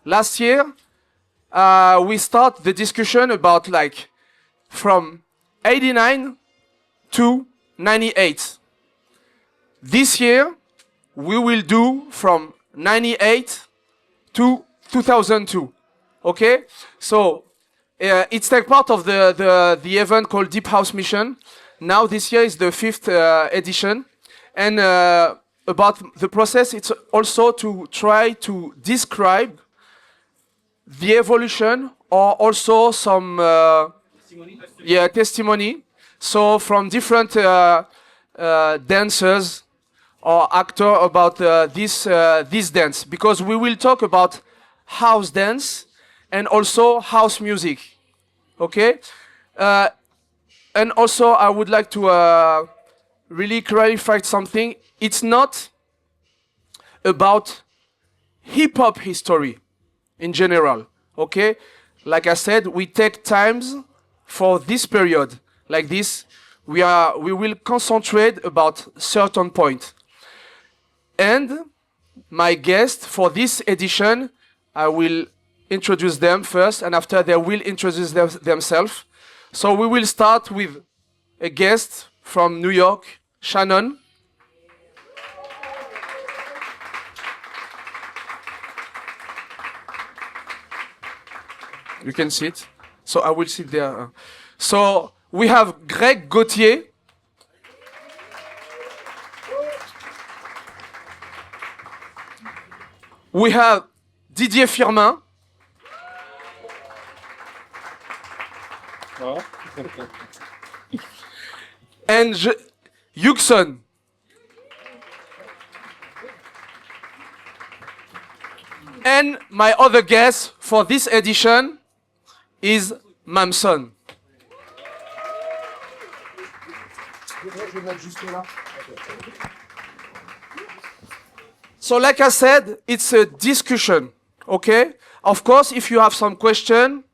last year, we start the discussion about like from 89 to 98. This year, we will do from 98 to 2002. Okay? So, it's like part of the event called Deep House Mission. Now this year is the 5th edition. And about the process, it's also to try to describe the evolution or also some testimony. So from different dancers or actors about this dance. Because we will talk about house dance and also house music. Okay? And also I would like to really clarify something. It's not about hip-hop history in general, okay? Like I said, we take times for this period. Like this, we will concentrate about certain point. And my guest for this edition, I will introduce them first, and after they will introduce themselves. So we will start with a guest from New York, Shannon. You can sit. So I will sit there. So we have Greg Gauthier. We have Didier Firmin. And YUGSON. And my other guest for this edition is MAMSON. So like I said, it's a discussion, okay? Of course, if you have some question,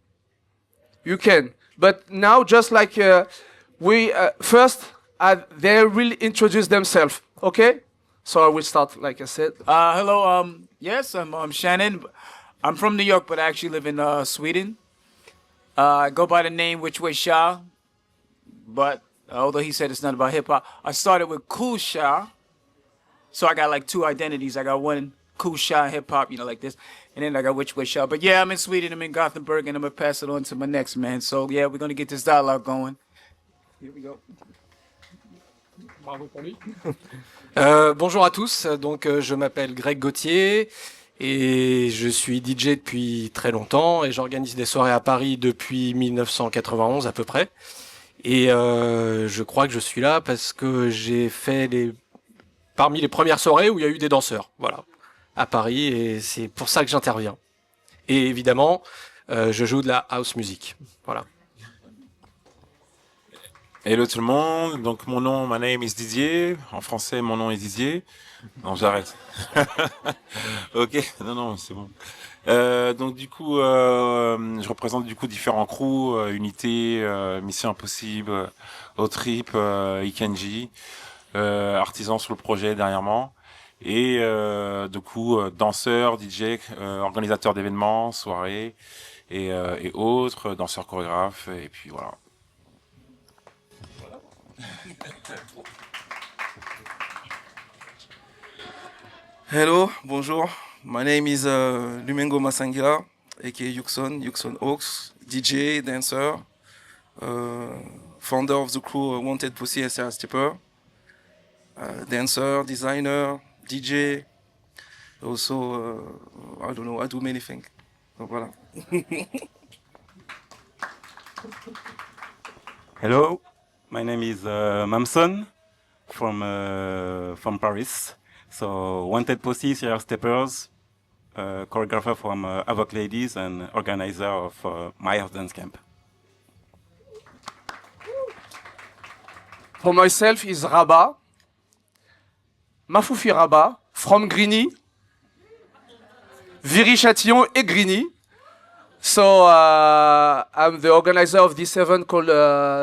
you can. But now, just like first, they will introduce themselves, okay? So I will start, like I said. Hello, yes, I'm Shannon. I'm from New York, but I actually live in Sweden. I go by the name Which Way Sha, but although he said it's not about hip-hop, I started with Cool Sha. So I got like two identities. I got one Cool Sha hip-hop, you know, like this. And then I got Which Way Sha. But yeah, I'm in Sweden, I'm in Gothenburg, and I'm going to pass it on to my next man. So yeah, we're going to get this dialogue going. Here we go. Bravo pour lui. Bonjour à tous, donc je m'appelle Greg Gauthier et je suis DJ depuis très longtemps et j'organise des soirées à Paris depuis 1991 à peu près. Et je crois que je suis là parce que j'ai fait parmi les premières soirées où il y a eu des danseurs, voilà, à Paris, et c'est pour ça que j'interviens. Et évidemment, je joue de la house music, voilà. Hello tout le monde, donc my name is Didier, en français mon nom est Didier. Non, j'arrête. Ok, non, c'est bon. Donc du coup, je représente du coup différents crews, Unité, Mission Impossible, Trip, YKANJI, artisans sur le projet dernièrement, et du coup danseurs, DJ, organisateurs d'événements, soirées et autres, danseurs chorégraphes, et puis voilà. Hello, bonjour. My name is Lumengo Masangila, aka YUGSON Oaks, DJ, dancer, founder of the crew Wanted Pussy SR Stepper, dancer, designer, DJ. Also, I don't know, I do many things. So, voilà. Hello, my name is MAMSON from Paris. So Wanted Pussy, SR Steppers, choreographer from AVEC Ladies and organizer of my HOUSEDANCE camp. For myself is RABAH, MAHFOUFI RABAH, from Grigny, Viry-Châtillon et Grigny. So I'm the organizer of this event called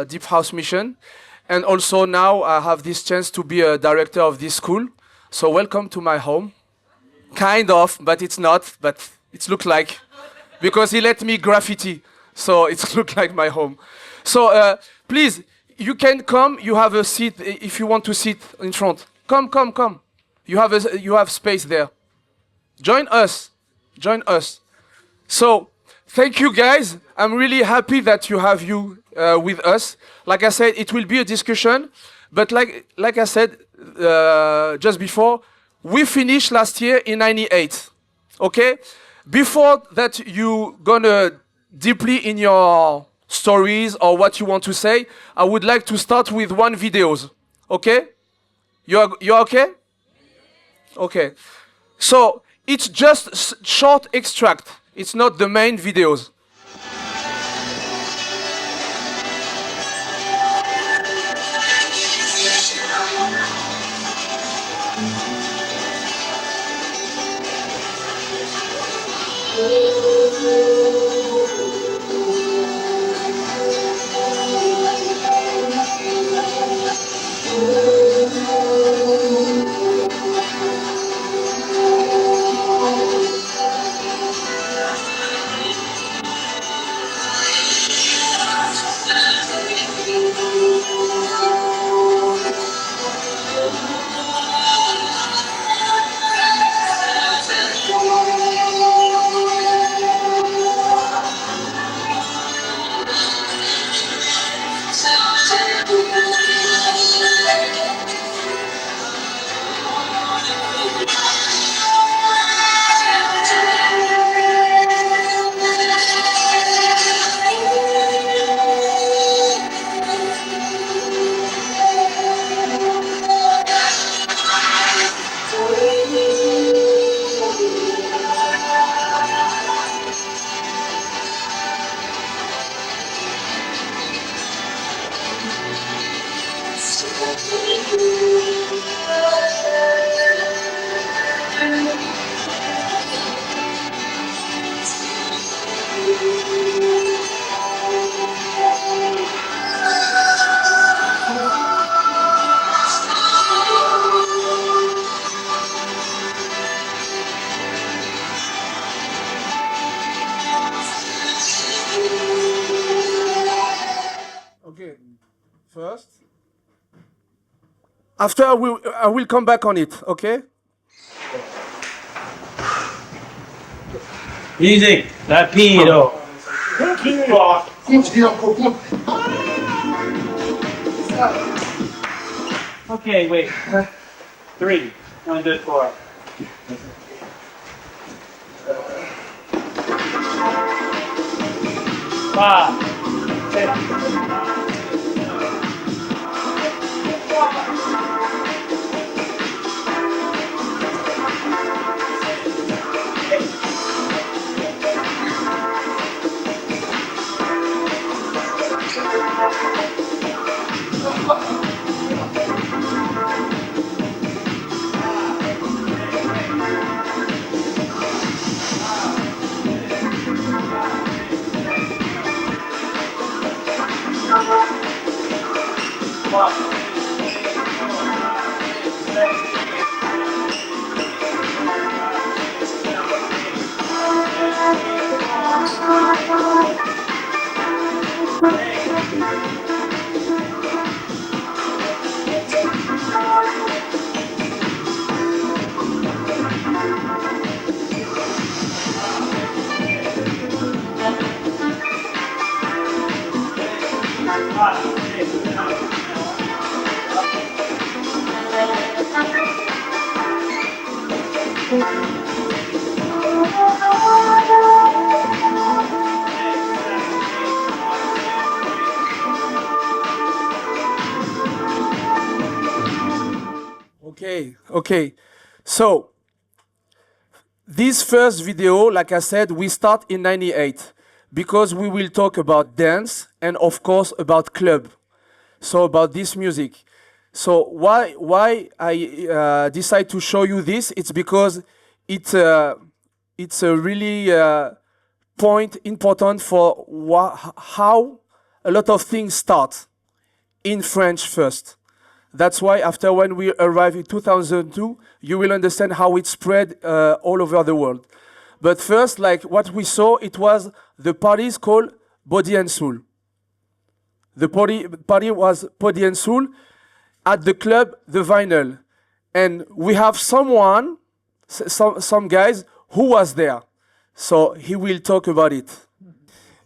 Deep House Mission. And also now I have this chance to be a director of this school. So welcome to my home. Kind of, but it's not. But It looked like, because he let me graffiti, so it looked like my home. So please, you can come. You have a seat if you want to sit in front. Come, come, come. You have space there. Join us. Join us. So thank you guys. I'm really happy that you have you with us. Like I said, it will be a discussion, but like I said just before, we finished last year in '98. Okay. Before that, you gonna deeply in your stories or what you want to say, I would like to start with one videos. Okay? You're okay? Okay. So it's just short extract. It's not the main videos. Okay, first. After I will come back on it, okay? Music, rapido. Okay, wait. 3, 1, 2, 4. Five, 6. Okay. So, this first video, like I said, we start in '98 because we will talk about dance and, of course, about club. So, about this music. So, why I decide to show you this? It's because it's a really point important for how a lot of things start in French first. That's why after when we arrive in 2002, you will understand how it spread all over the world. But first, like what we saw, it was the parties called Body and Soul. The party was Body and Soul at the club, the Vinyl. And we have someone, some guys who was there. So he will talk about it.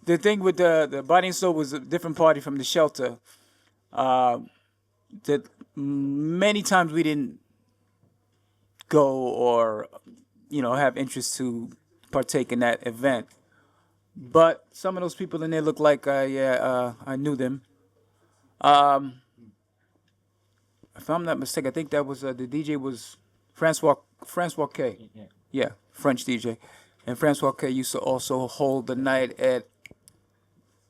The thing with the Body and Soul was a different party from the Shelter. That many times we didn't go or, have interest to partake in that event. But some of those people in there looked like, I knew them. If I'm not mistaken, I think that was the DJ was Francois K. Yeah, French DJ. And Francois K used to also hold the night at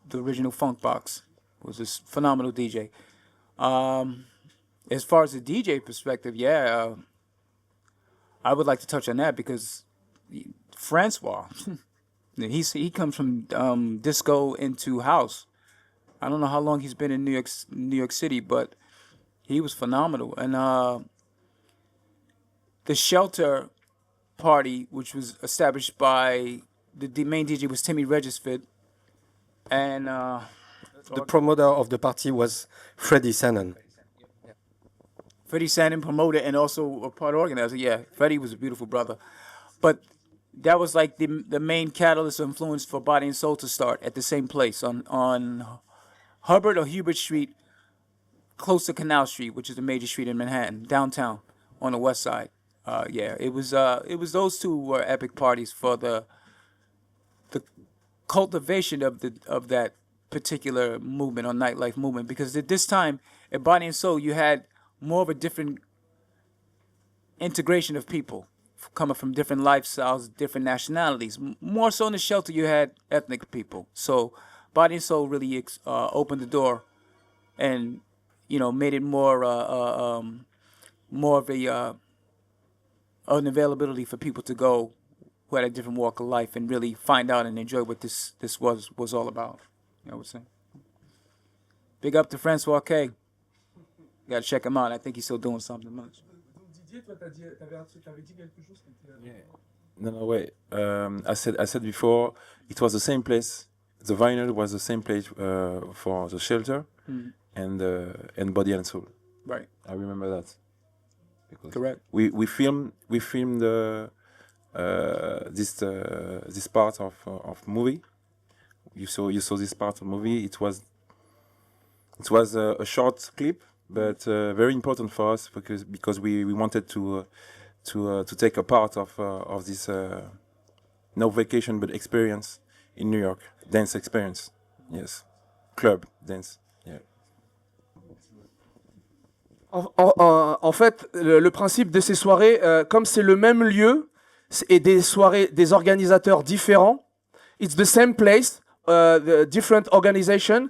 the original Funk Box. Was this phenomenal DJ. As far as the DJ perspective, I would like to touch on that because Francois, he comes from disco into house. I don't know how long he's been in New York City, but he was phenomenal. And the Shelter party, which was established by the main DJ was Timmy Regisford, and The promoter of the party was Freddie Shannon. Freddie Shannon, promoter and also a part organizer. Yeah, Freddie was a beautiful brother. But that was like the main catalyst or influence for Body and Soul to start at the same place on Hubbard or Hubert Street, close to Canal Street, which is a major street in Manhattan, downtown on the west side. It was those two were epic parties for the cultivation of that particular movement or nightlife movement, because at this time at Body and Soul you had more of a different integration of people coming from different lifestyles, different nationalities. More so in the Shelter you had ethnic people. So Body and Soul really opened the door and made it more of an availability for people to go who had a different walk of life and really find out and enjoy what this was all about. You know what I'm saying? Big up to Francois K. You gotta check him out. I think he's still doing something. Didier, toi, t'avais dit quelque chose qui était... No, wait. I said before, it was the same place. The Vinyl was the same place for the Shelter and Body and Soul. Right. I remember that. Because Correct. We filmed this part of movie. You saw this part of movie. It was a short clip, but very important for us because we wanted to take a part of this no vacation but experience in New York, dance experience. Yes, club dance. Yeah. En fait, le principe de ces soirées, comme c'est le même lieu et des soirées, des organisateurs différents, it's the same place, the different organization.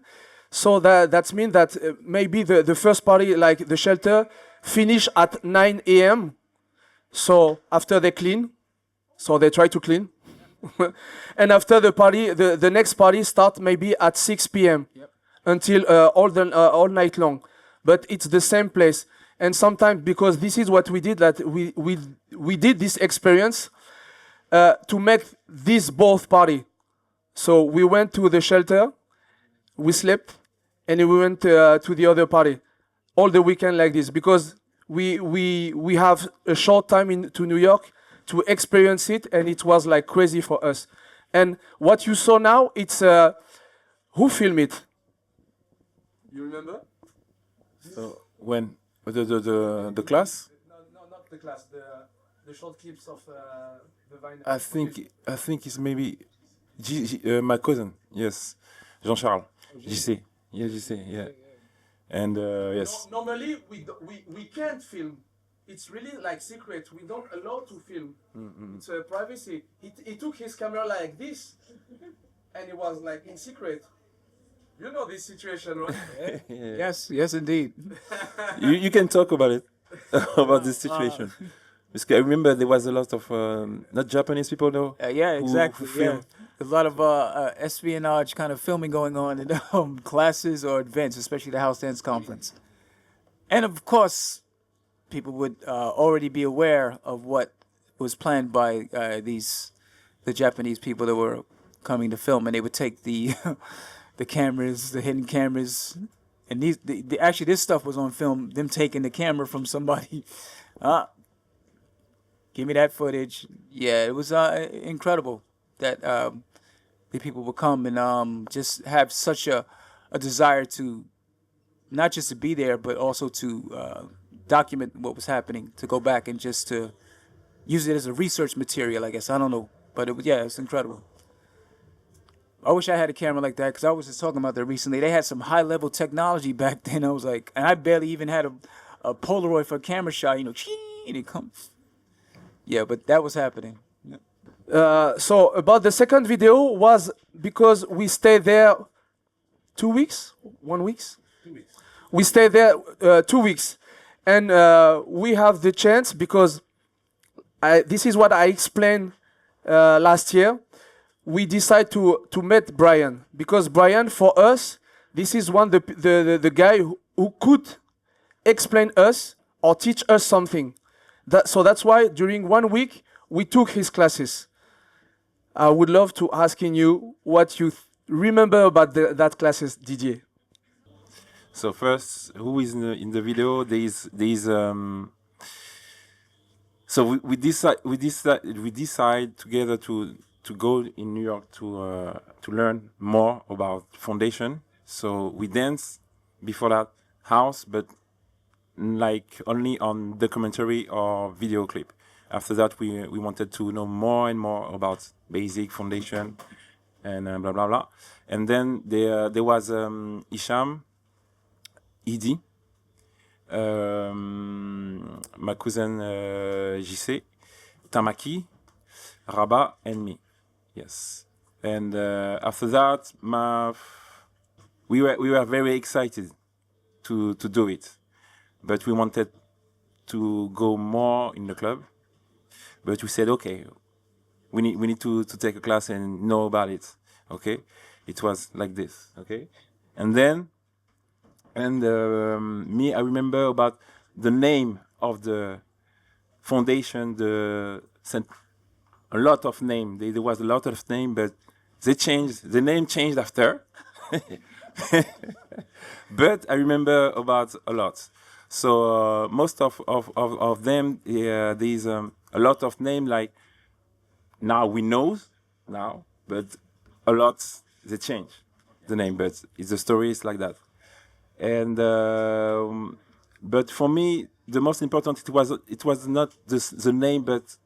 So that means that maybe the first party, like the Shelter, finish at 9 a.m. So after they clean, so they try to clean. And after the party, the next party start maybe at 6 p.m. Until all night long. But it's the same place. And sometimes, because this is what we did, that we did this experience to make this both party. So we went to the Shelter, we slept, and we went to the other party all the weekend like this, because we have a short time to New York to experience it, and it was like crazy for us. And what you saw now, it's who filmed it? You remember? So when the class? No, not the class. The short clips of the Vinyl. I think it's maybe my cousin. Yes, Jean-Charles. JC. Yeah, JC. Yeah. And yes. Normally we can't film. It's really like secret. We don't allow to film. It's privacy. He took his camera like this, and it was like in secret. You know this situation, right? Yeah. Yes, indeed. you can talk about it, about this situation. Because I remember there was a lot of not Japanese people though. Yeah, exactly. Who filmed. A lot of espionage kind of filming going on in classes or events, especially the House Dance Conference. And of course, people would already be aware of what was planned by these the Japanese people that were coming to film, and they would take the the cameras, the hidden cameras, and actually this stuff was on film. Them taking the camera from somebody. Give me that footage. Yeah, it was incredible that the people would come and just have such a desire to not just to be there, but also to document what was happening, to go back and just to use it as a research material, I guess. I don't know. But it's incredible. I wish I had a camera like that, because I was just talking about that recently. They had some high-level technology back then. I was like, and I barely even had a Polaroid for a camera shot, and it comes. Yeah, but that was happening. So about the second video was because we stayed there 2 weeks, 1 week. 2 weeks. We stayed there 2 weeks, and we have the chance because this is what I explained last year. We decided to meet Brian because Brian, for us, this is the guy who could explain us or teach us something. So that's why during 1 week we took his classes. I would love to asking you what you remember about that classes, Didier. So first, who is in the video? So we decide together to go in New York to learn more about foundation. So we dance before that house, but like only on documentary or video clip. After that, we wanted to know more and more about basic foundation and blah blah blah. And then there was Hicham, Idi, my cousin JC, Tamaki, RABAH, and me. Yes. And after that, we were very excited to do it, but we wanted to go more in the club. But we said, okay, we need to take a class and know about it. Okay, it was like this. Okay, and then me, I remember about the name of the foundation. A lot of name. There was a lot of name, but they changed. The name changed after. But I remember about a lot. So most of them, there's a lot of name like now we know now, but a lot they change the name. But the story is like that. And but for me, the most important it was not the name, but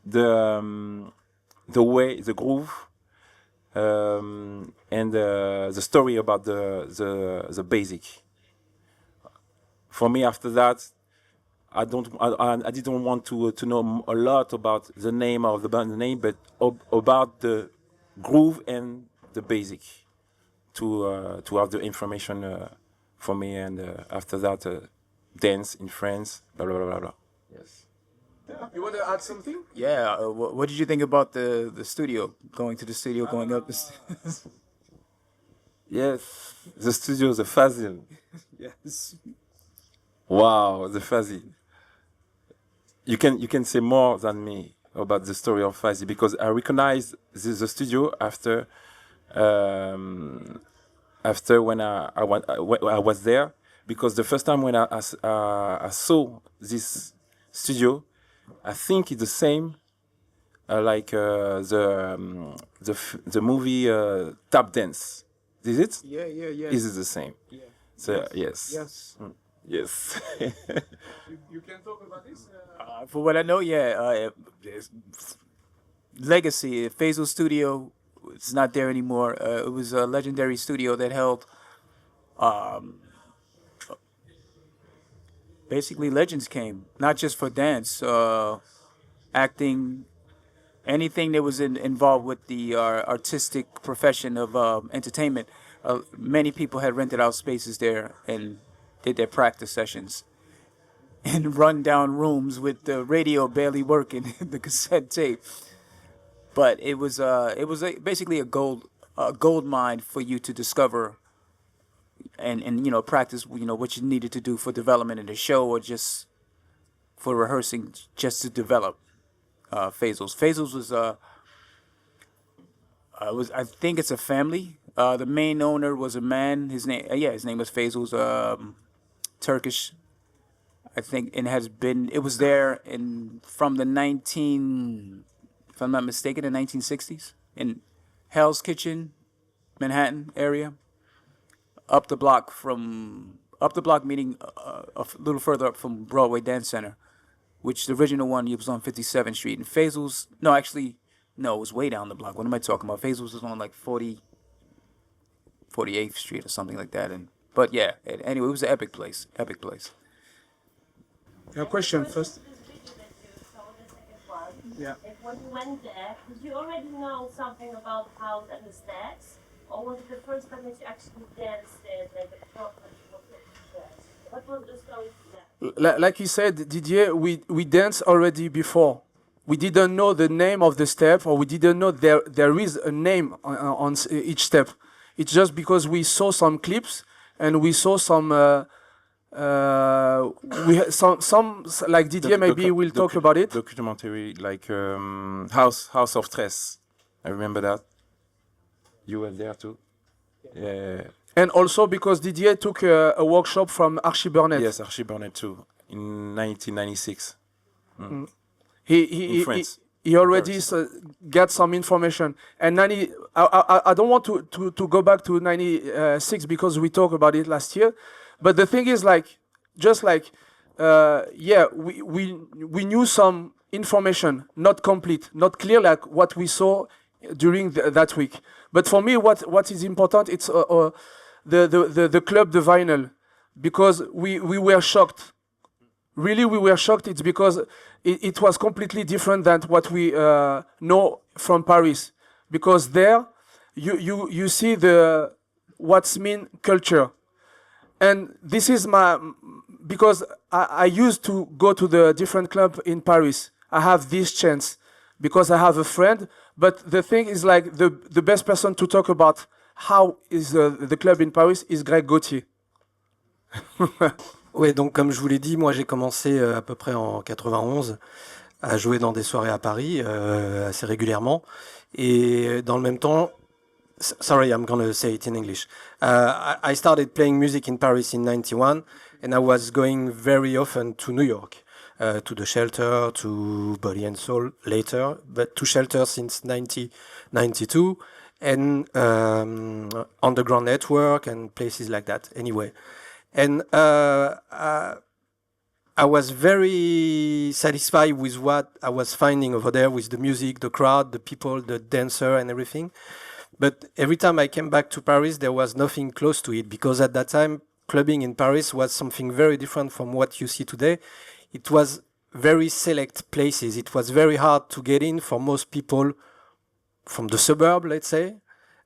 the way, the groove, and the story about the basic. For me, after that, I didn't want to know a lot about the name of the band name, but about the groove and the basic, to have the information for me. And after that, dance in France, blah blah blah blah. Yes. You want to add something? Yeah. What did you think about the studio? Going to the studio, going up the stairs? Yes, the studio, the Fazil. Yes. Wow, the Fazil. You can say more than me about the story of Fazil, because I recognized the studio after when I was there, because the first time when I saw this studio, I think it's the same like the movie Tap Dance. Is it? Yeah. Is it the same? Yeah. So yes. Yes. Yes. You can talk about this? For what I know, legacy. Faisal Studio, it's not there anymore. It was a legendary studio that held basically legends came, not just for dance, acting, anything that was involved with the artistic profession of entertainment. Many people had rented out spaces there and did their practice sessions in run-down rooms with the radio barely working, the cassette tape. But it was basically a gold mine for you to discover and practice what you needed to do for development in the show, or just for rehearsing, just to develop. Faisal's was I think it's a family. The main owner was a man. His name, his name was Faisal's Turkish. I think it was there from the if I'm not mistaken, the 1960s in Hell's Kitchen, Manhattan area. Up the block, meaning a little further up from Broadway Dance Center, which the original one was on 57th Street. And Faisal's, it was way down the block. What am I talking about? Faisal's was on like 48th Street or something like that. But yeah, anyway, it was an epic place. Your question first. Yeah. When you went there, did you already know something about house and the steps? Or was it the first time that you actually danced there, like a proper? What was the story there? Like he said, Didier, we danced already before. We didn't know the name of the step, or we didn't know there is a name on each step. It's just because we saw some clips and we saw some like Didier maybe will talk about it. Documentary like House of Stress. I remember that. You were there too. Yeah. And also because Didier took a workshop from Archie Burnett. Yes, Archie Burnett too, in 1996. He already got some information. And I don't want to go back to 96 because we talked about it last year. But the thing is, we knew some information, not complete, not clear, like what we saw during that week. But for me, what is important, it's the club, the vinyl, because we were shocked. Really, we were shocked. It's because it was completely different than what we know from Paris. Because there, you see what's mean culture. And this is because I used to go to the different club in Paris. I have this chance because I have a friend. But the thing is, like, the best person to talk about how is the club in Paris is Greg Gauthier. Oui, donc comme je vous l'ai dit, moi j'ai commencé à peu près en 91 à jouer dans des soirées à Paris assez régulièrement. Et dans le même temps, sorry, I'm going to say it in English. I started playing music in Paris in 91 and I was going very often to New York. To the Shelter, to Body and Soul later, but to Shelter since 1992, and Underground Network and places like that. Anyway, and I was very satisfied with what I was finding over there, with the music, the crowd, the people, the dancer, and everything. But every time I came back to Paris, there was nothing close to it, because at that time, clubbing in Paris was something very different from what you see today. It was very select places. It was very hard to get in for most people from the suburb, let's say.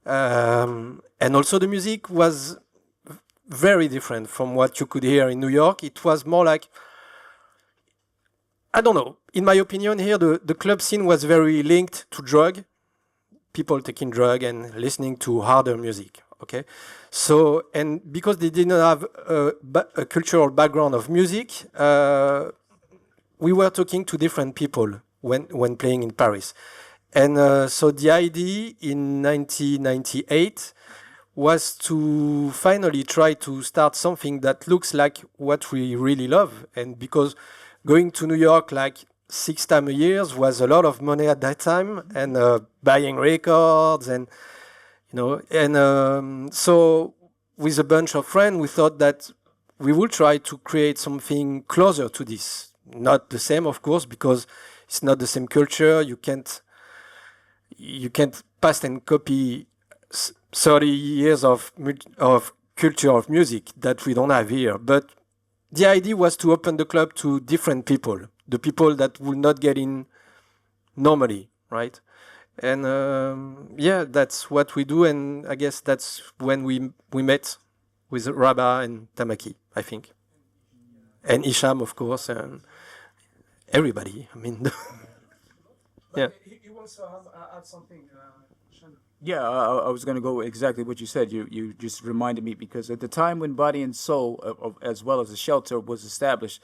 And also the music was very different from what you could hear in New York. It was more like, I don't know, in my opinion here, the club scene was very linked to drug, people taking drug and listening to harder music. Okay, so, and because they didn't have a cultural background of music, we were talking to different people when playing in Paris. And so the idea in 1998 was to finally try to start something that looks like what we really love. And because going to New York like 6 times a year was a lot of money at that time, and buying records and so with a bunch of friends, we thought that we would try to create something closer to this. Not the same, of course, because it's not the same culture. You can't pass and copy 30 years of culture of music that we don't have here. But the idea was to open the club to different people, the people that will not get in normally, right? And that's what we do, and I guess that's when we met with Rabah and Tamaki, I think, and Isham, of course, and everybody. I mean, yeah. He wants to add something. Yeah, I was going to go exactly what you said. You just reminded me, because at the time when Body and Soul, as well as the Shelter, was established,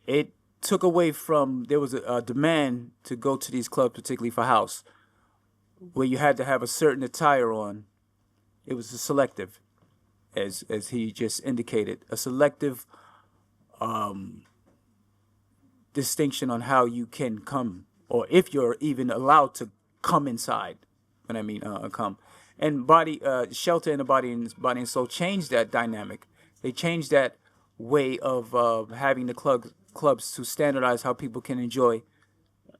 it took away from, there was a demand to go to these clubs, particularly for house. where you had to have a certain attire on. It was a selective, as he just indicated, a selective distinction on how you can come, or if you're even allowed to come inside. When I mean come, and shelter in the body and soul changed that dynamic. They changed that way of having the clubs to standardize how people can enjoy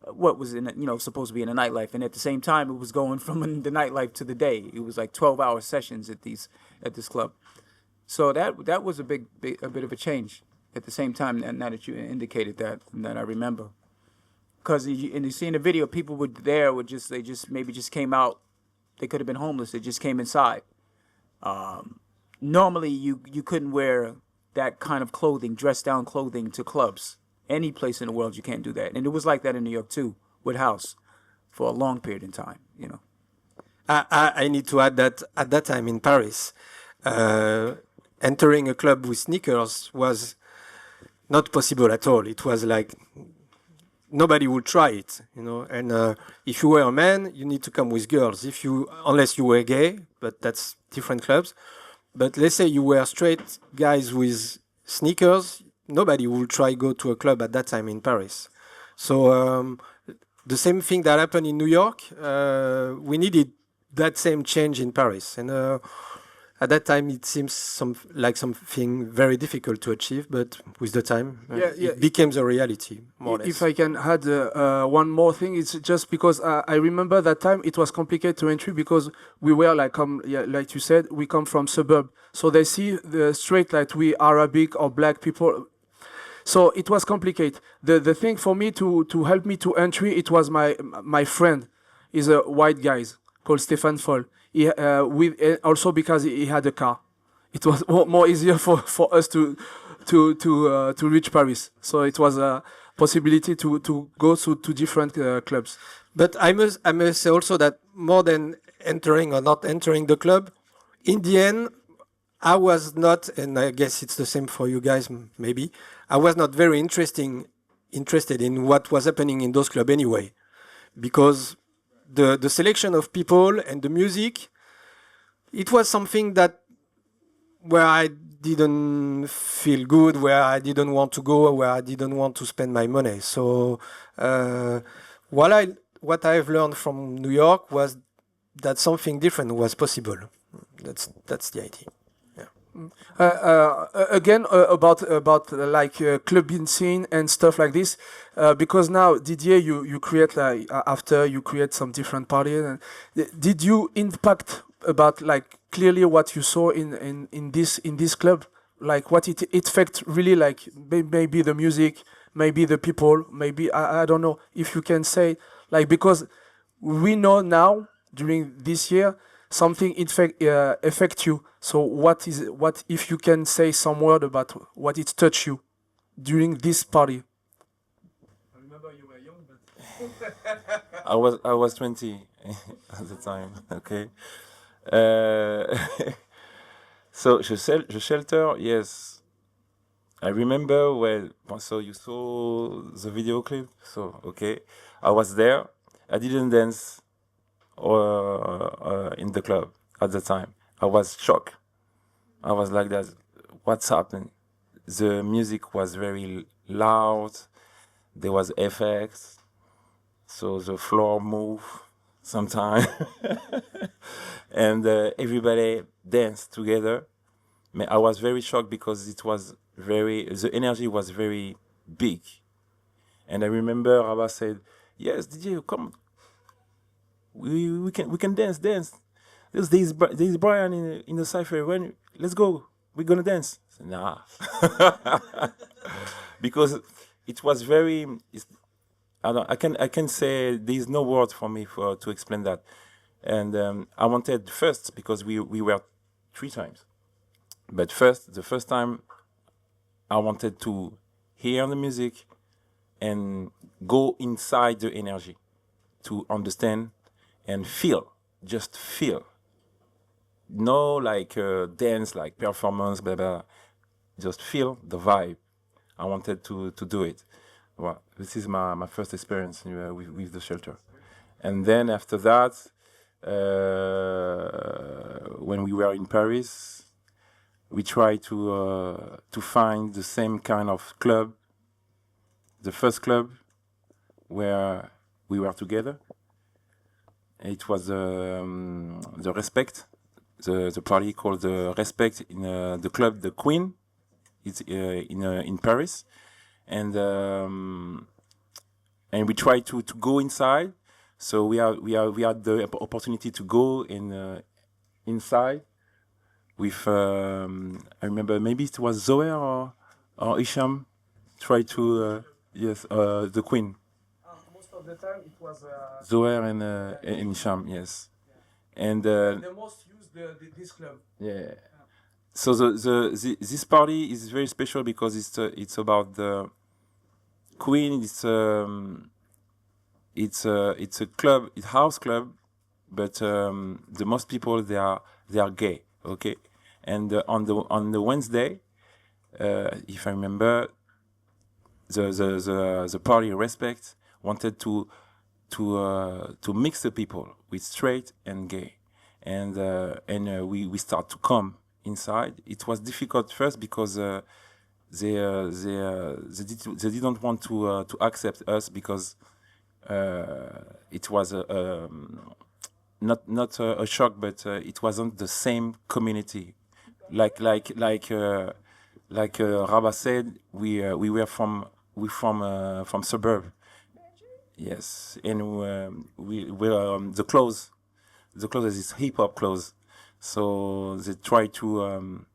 what was supposed to be in the nightlife, and at the same time it was going from the nightlife to the day. It was like 12-hour sessions at this club. So that was a bit of a change at the same time. Now that you indicated that I remember, because you see in the video, people they just came out. They could have been homeless. They just came inside. Normally you couldn't wear that kind of clothing, dressed down clothing, to clubs. Any place in the world you can't do that, and it was like that in New York too, with House, for a long period in time. I need to add that at that time in Paris, entering a club with sneakers was not possible at all. It was like nobody would try it, And if you were a man, you need to come with girls. Unless you were gay, but that's different clubs. But let's say you were straight guys with sneakers, nobody would try go to a club at that time in Paris. So the same thing that happened in New York, we needed that same change in Paris. And at that time, it seems like something very difficult to achieve, but with the time, it became a reality, more or less. If I can add one more thing, it's just because I remember that time it was complicated to entry because we were like you said, we come from suburb, so they see the straight like we Arabic or black people. So it was complicated. The thing for me to help me to entry, it was my friend, is a white guy called Stefan Foll. Also because he had a car, it was more easier for us to reach Paris. So it was a possibility to go to different clubs. But I must say also that more than entering or not entering the club, in the end, I was not, and I guess it's the same for you guys maybe, I was not very interested in what was happening in those clubs anyway, because the selection of people and the music, it was something where I didn't feel good, where I didn't want to go, where I didn't want to spend my money. So what I've learned from New York was that something different was possible. That's the idea. Again, about clubbing scene and stuff like this, because now Didier, you create after you create some different parties. And did you impact about clearly what you saw in this club, like what it affect really, like maybe the music, maybe the people, maybe I don't know if you can say, because we know now during this year something affect you. So what if you can say some word about what it touched you during this party? I remember you were young, but I was 20 at the time. Okay. So the shelter, yes. I remember so you saw the video clip. So okay, I was there. I didn't dance in the club at the time. I was shocked. I was like that. What's happening? The music was very loud. There was effects. So the floor moved sometimes. And everybody danced together. I was very shocked because the energy was very big. And I remember Rabah said, "Yes, DJ, come. We can dance. There's Brian in the cypher. Let's go. We're gonna dance." Said, nah, because it was very. I can say there's no word for me to explain that. And I wanted first, because we were 3 times, but the first time I wanted to hear the music and go inside the energy to understand and feel, just feel. No dance, like performance, blah, blah. Just feel the vibe. I wanted to do it. Well, this is my first experience with the shelter. And then after that, when we were in Paris, we tried to find the same kind of club, the first club where we were together. It was the Respect, the party called the Respect in the club, the Queen. It's in Paris, and we tried to go inside. So we had the opportunity to go inside with I remember maybe it was Zoé or Isham tried to the Queen. Most of the time it was Zoé and Isham, yes, and the most used this club. yeah. So this party is very special because it's about the Queen. It's a club, it's house club, but the most people they are gay, okay. And on the Wednesday, if I remember, the party Respect wanted to mix the people with straight and gay, and we start to come inside. It was difficult first because they didn't want to accept us because it was not a shock, but it wasn't the same community. Like Rabah said, we were from suburb. Yes, and we the clothes is hip hop clothes. So they try to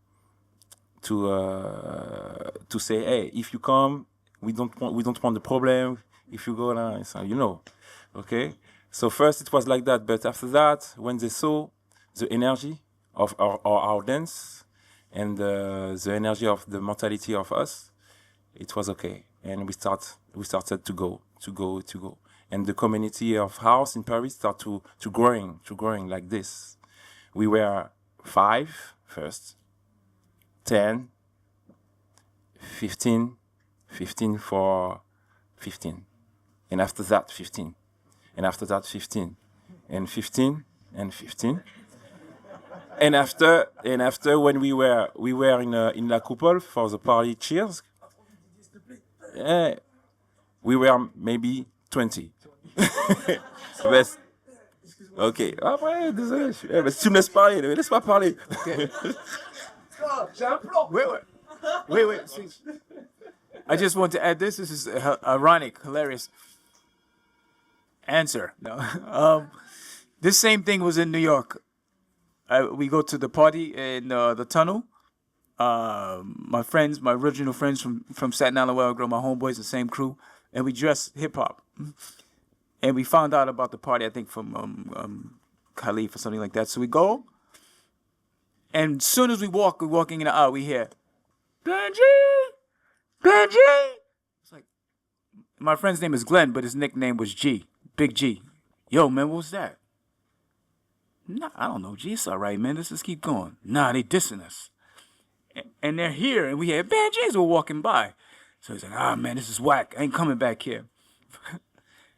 say, hey, if you come, we don't want the problem. If you go now, you know, okay. So first it was like that, but after that, when they saw the energy of our dance and the energy of the mentality of us, it was okay, and we started to go, and the community of house in Paris started to growing like this. We were 5 first, 10, 15 for 15, and after that 15, and after that 15, and 15, and 15, and after when we were in La Coupole for the party Cheers, we were maybe 20. Best. Ok. Ah ouais, désolé. Mais si tu me laisses parler, laisse-moi parler. J'ai un plan. Wait. I just want to add this. This is ironic, hilarious. Answer. No. This same thing was in New York. We go to the party in the tunnel. My original friends from Staten Island, where I grew, my homeboys, the same crew, and we dress hip hop. And we found out about the party, I think, from Khalif or something like that. So we go, and as soon as we're walking in the aisle, we hear, Benji! It's like, my friend's name is Glenn, but his nickname was G, Big G. Yo, man, what was that? Nah, I don't know, G, it's all right, man. Let's just keep going. Nah, they dissing us. And they're here, and we hear Benji's were walking by. So he's like, man, this is whack. I ain't coming back here.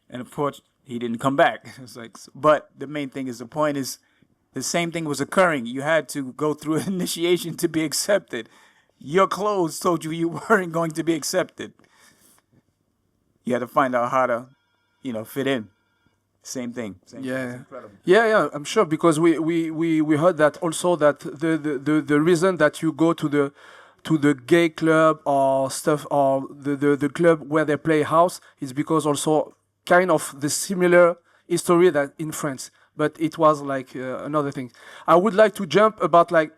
And of course, he didn't come back. It's like, but the main thing is, the point is, the same thing was occurring. You had to go through an initiation to be accepted. Your clothes told you weren't going to be accepted. You had to find out how to, fit in. Same thing. Yeah. Yeah, I'm sure, because we heard that also, that the reason that you go to the gay club or stuff, or the club where they play house, is because also kind of the similar history that in France, but it was like another thing. I would like to jump about like,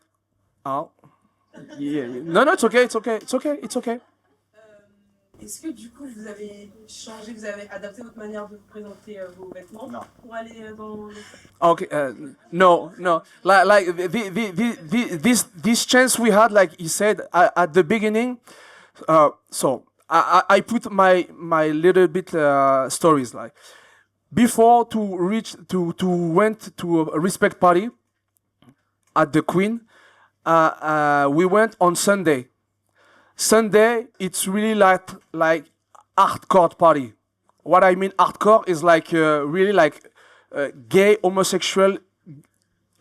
yeah. No, it's okay. Est-ce que du coup vous avez changé, vous avez adapté votre manière de vous présenter vos vêtements pour aller dans le... Okay, no. Like this chance we had, like he said at the beginning. So I put my little bit stories, like before to reach to went to a respect party at the Queen. We went on Sunday. Sunday, it's really like hardcore party. What I mean hardcore is like really like gay, homosexual,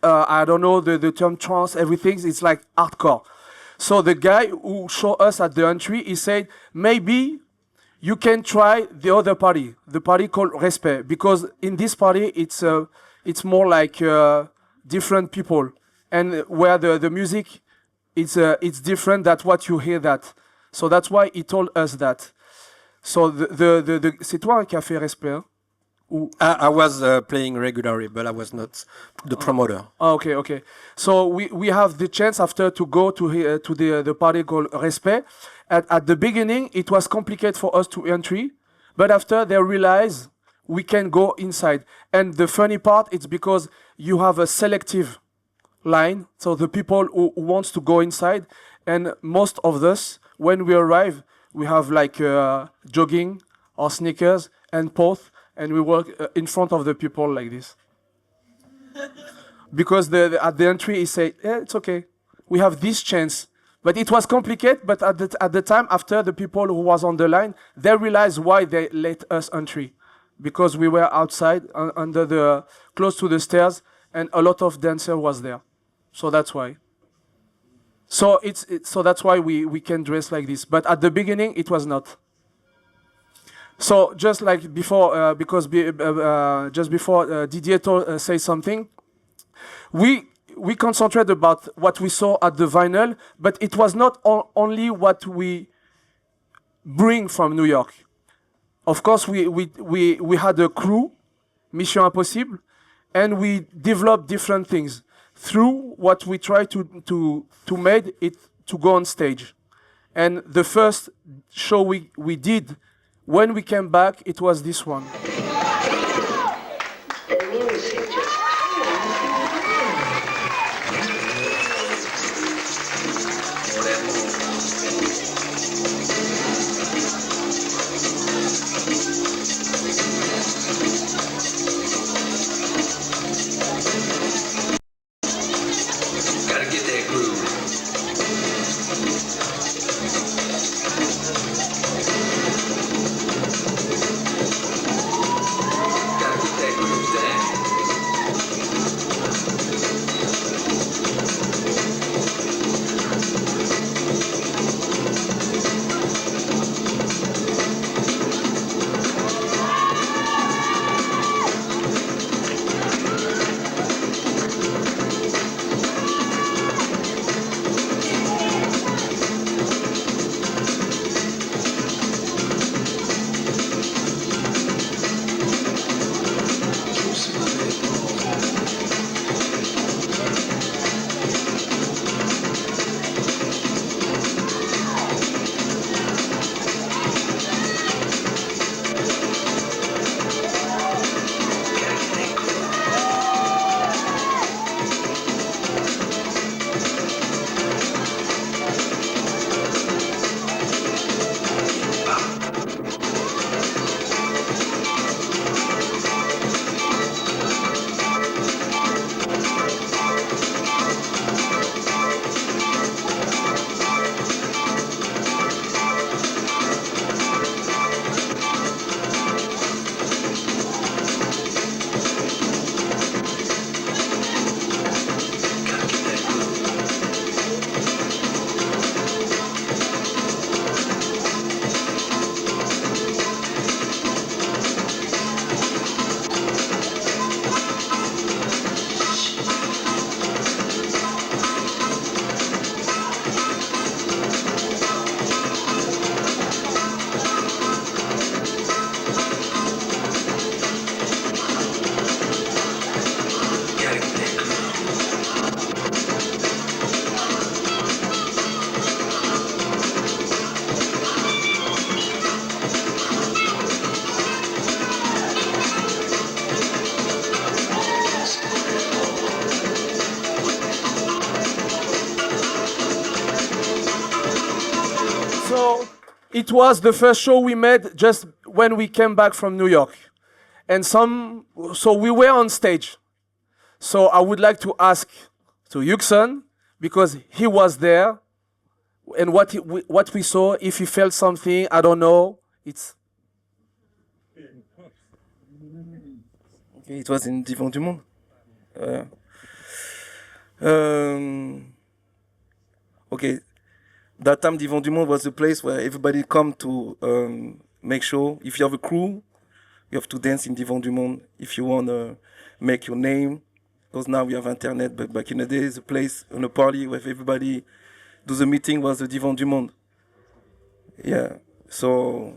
I don't know the term trans, everything. It's like hardcore. So the guy who showed us at the entry, he said, maybe you can try the other party, the party called Respect, because in this party it's more like different people, and where the music it's different than what you hear that. So that's why he told us that. So c'est toi qui a fait Respect. Hein? I was playing regularly, but I was not the promoter. Okay. So we have the chance after to go to the party called Respect. At the beginning, it was complicated for us to entry, but after they realize we can go inside. And the funny part, it's because you have a selective line. So the people who wants to go inside, and most of us, when we arrive, we have like jogging or sneakers and both. And we work in front of the people like this. Because at the entry, he said, yeah, it's okay. We have this chance. But it was complicated, but at the time, after the people who was on the line, they realized why they let us entry. Because we were outside, close to the stairs, and a lot of dancers was there. So that's why. So so that's why we can dress like this. But at the beginning, it was not. So just like before, just before Didier say something, we concentrate about what we saw at the vinyl, but it was not only what we bring from New York. Of course, we had a crew, Mission Impossible, and we developed different things through what we try to make it to go on stage. And the first show we did. When we came back, it was this one. So it was the first show we made just when we came back from New York. And so we were on stage. So I would like to ask to YUGSON, because he was there, and what we saw, if he felt something, I don't know. It was in Divan du Monde. Okay, that time Divan du Monde was the place where everybody come to make sure if you have a crew, you have to dance in Divan du Monde if you want to make your name. Because now we have internet, but back in the days, the place on a party where everybody do the meeting was the Divan du Monde. Yeah, so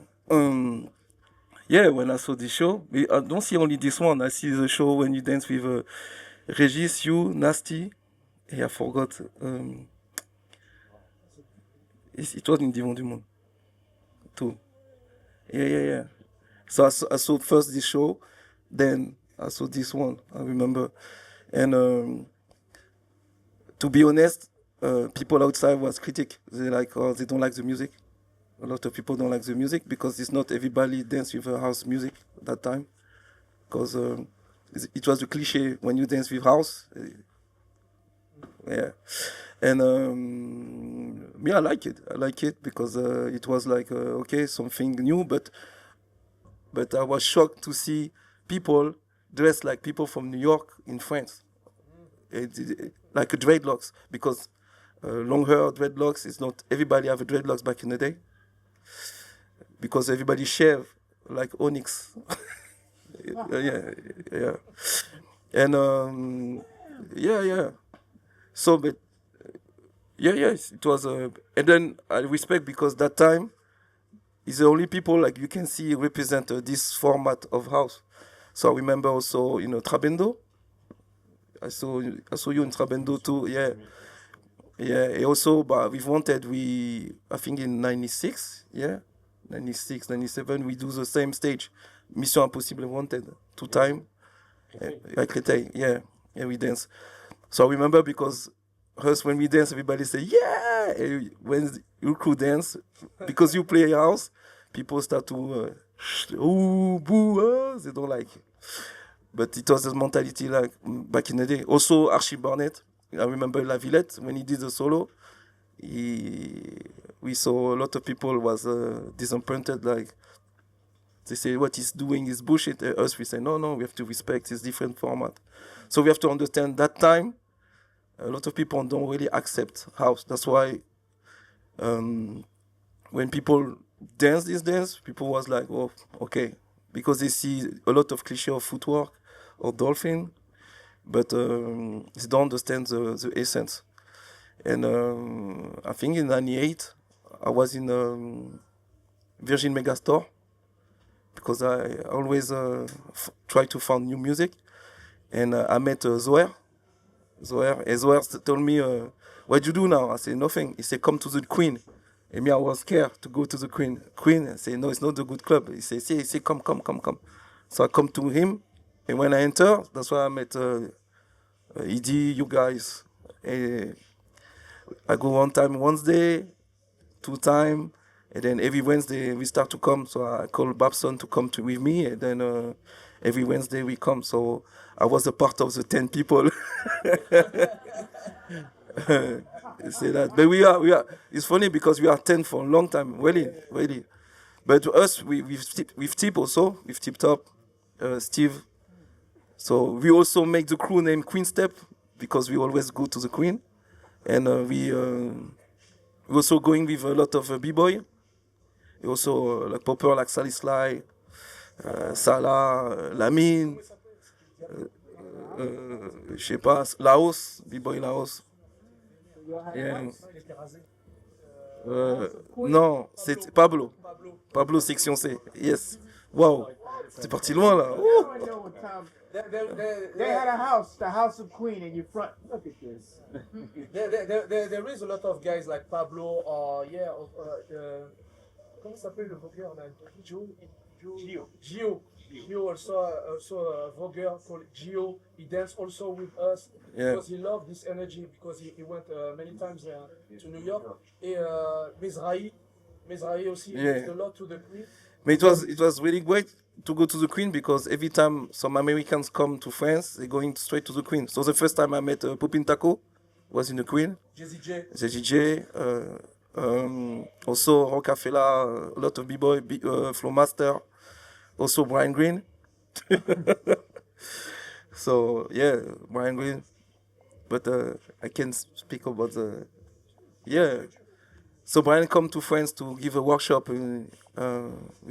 yeah, when I saw this show, I don't see only this one. I see the show when you dance with Regis, you, Nasty. Hey, I forgot. It was in Divan du Monde too. Yeah. So I saw first this show, then I saw this one. I remember, and to be honest, people outside was critic. They like, oh, they don't like the music. A lot of people don't like the music because it's not everybody dance with house music at that time. Because it was the cliche when you dance with house. Yeah. And me, I like it. I like it because it was like, okay, something new, but I was shocked to see people dressed like people from New York in France. Like dreadlocks, because long hair, dreadlocks, is not everybody have a dreadlocks back in the day. Because everybody shave like onyx. Yeah. And yeah. So, but yes, it was. And then I respect because that time is the only people like you can see represent this format of house. So I remember also, Trabendo. I saw you in Trabendo too. Yeah. And also, but with Wanted, I think in 96, 96, 97, we do the same stage. Mission Impossible Wanted, 2 times. Like Créteil, yeah, we dance. So I remember because us, when we dance, everybody say, yeah! And when you crew dance, because you play house, people start to, ooh, boo, they don't like it. But it was the mentality like back in the day. Also, Archie Barnett, I remember La Villette, when he did the solo, we saw a lot of people was disappointed, like, they say what he's doing is bullshit. Us, we say, no, we have to respect his different format. So we have to understand that time, a lot of people don't really accept house. That's why when people dance this dance, people was like, oh, okay. Because they see a lot of cliché of footwork or dolphin, but they don't understand the essence. And I think in 98, I was in Virgin Megastore, because I always try to find new music. And I met Zoer. And Zoer told me, what do you do now? I said, nothing. He said, come to the Queen. And me, I was scared to go to the Queen. I said, no, it's not a good club. He said, come. So I come to him. And when I enter, that's why I met Edie, you guys. I go one time Wednesday, 2 times. And then every Wednesday we start to come. So I call Babson to come with me. And then every Wednesday we come. So I was a part of the 10 people. Say that. But we are. It's funny because we are 10 for a long time. Really. But to us, we've Tip also. We've Tip Top, Steve. So we also make the crew name Queen Step because we always go to the Queen. And we also going with a lot of B-boy. Also like popper like Sally Sly, Salah, Lamine, je sais pas, Laos, B-boy Laos. Yeah. Non, c'est Pablo. Pablo section C. Yes. Wow. C'est parti loin là. They had a house, the House of Queen, in your front. Look at this. There is a lot of guys like Pablo or comment s'appelle le vogueur là? Gio also a vogueur called Gio. He danced also with us because he loved this energy because he went many times to New York. Et Mezrahi aussi danced a lot to the Queen. But it was really great to go to the Queen because every time some Americans come to France, they're going straight to the Queen. So the first time I met Popin Taco was in the Queen. Jazzy J. Also Rocafella, a lot of B-boy, Flow Master. Also Brian Green. So yeah, Brian Green. But I can speak about the yeah. So Brian come to France to give a workshop with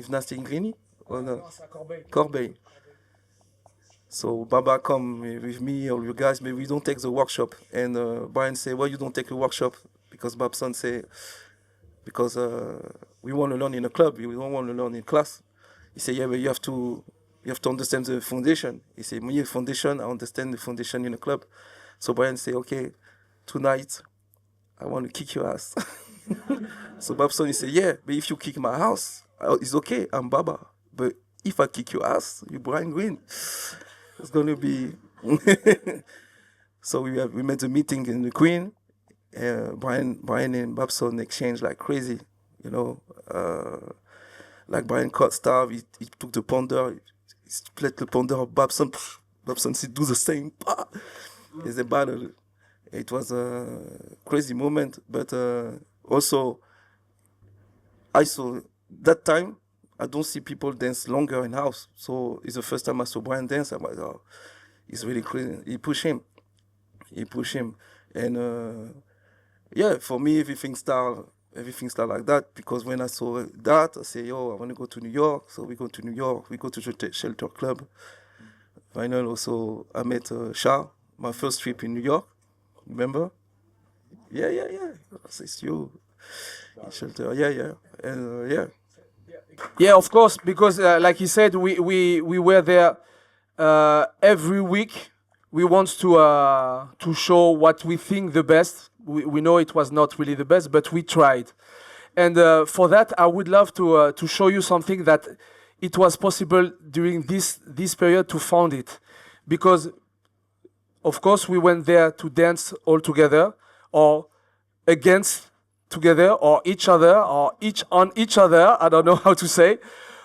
Nasty Ingrini on Corbeil. So Baba come with me, all you guys, maybe we don't take the workshop. And Brian say, well, you don't take a workshop because Babson say, because we want to learn in a club, we don't want to learn in class. He said, yeah, but you have to understand the foundation. He said, me, foundation, I understand the foundation in a club. So Brian say, okay, tonight, I want to kick your ass. So Babson, he said, yeah, but if you kick my house, it's okay, I'm Baba. But if I kick your ass, you Brian Green. It's going to be... So we made a meeting in the Queen. Brian and Babson exchanged like crazy, you know. Like Brian caught Stav, he took the ponder, he split the ponder of Babson. Babson said, do the same. It's a battle. It was a crazy moment, but also, I saw that time, I don't see people dance longer in house. So it's the first time I saw Brian dance. I'm like, oh, it's really crazy. He pushed him. And yeah, for me, everything started like that, because when I saw that, I said, yo, I want to go to New York. So we go to New York, we go to the Shelter Club. Final also, I met Shah, my first trip in New York. Remember? Yeah. It's you. In Shelter, yeah. And yeah. Yeah, of course, because like he said, we were there every week. We want to show what we think the best. We know it was not really the best, but we tried. And for that, I would love to show you something that it was possible during this period to found it. Because, of course, we went there to dance all together, or against together, or each other, or each on each other. I don't know how to say.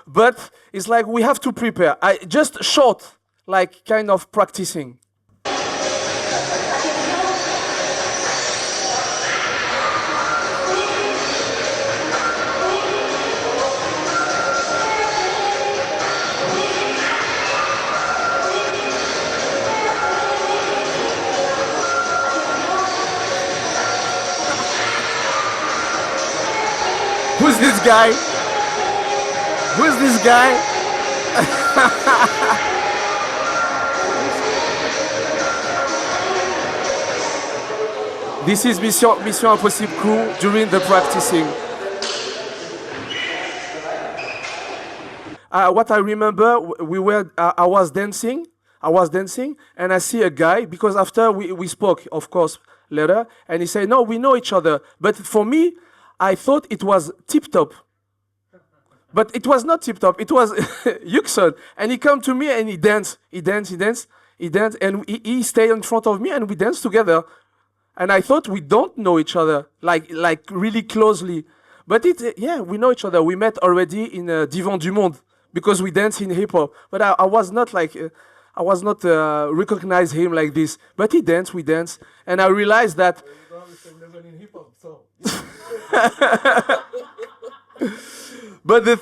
But it's like we have to prepare. Just short, like kind of practicing. Who's this guy? Who's this guy? This is Mission Impossible crew during the practicing. What I remember, I was dancing, and I see a guy, because after we spoke, of course, later, and he said, no, we know each other. But for me, I thought it was tip-top. But it was not tip-top, it was YUGSON. And he come to me and he danced, and he stayed in front of me and we danced together. And I thought we don't know each other, like really closely. But yeah, we know each other. We met already in Divan du Monde, because we dance in hip-hop. But I was not recognize him like this. But he danced, we danced. And I realized that... But the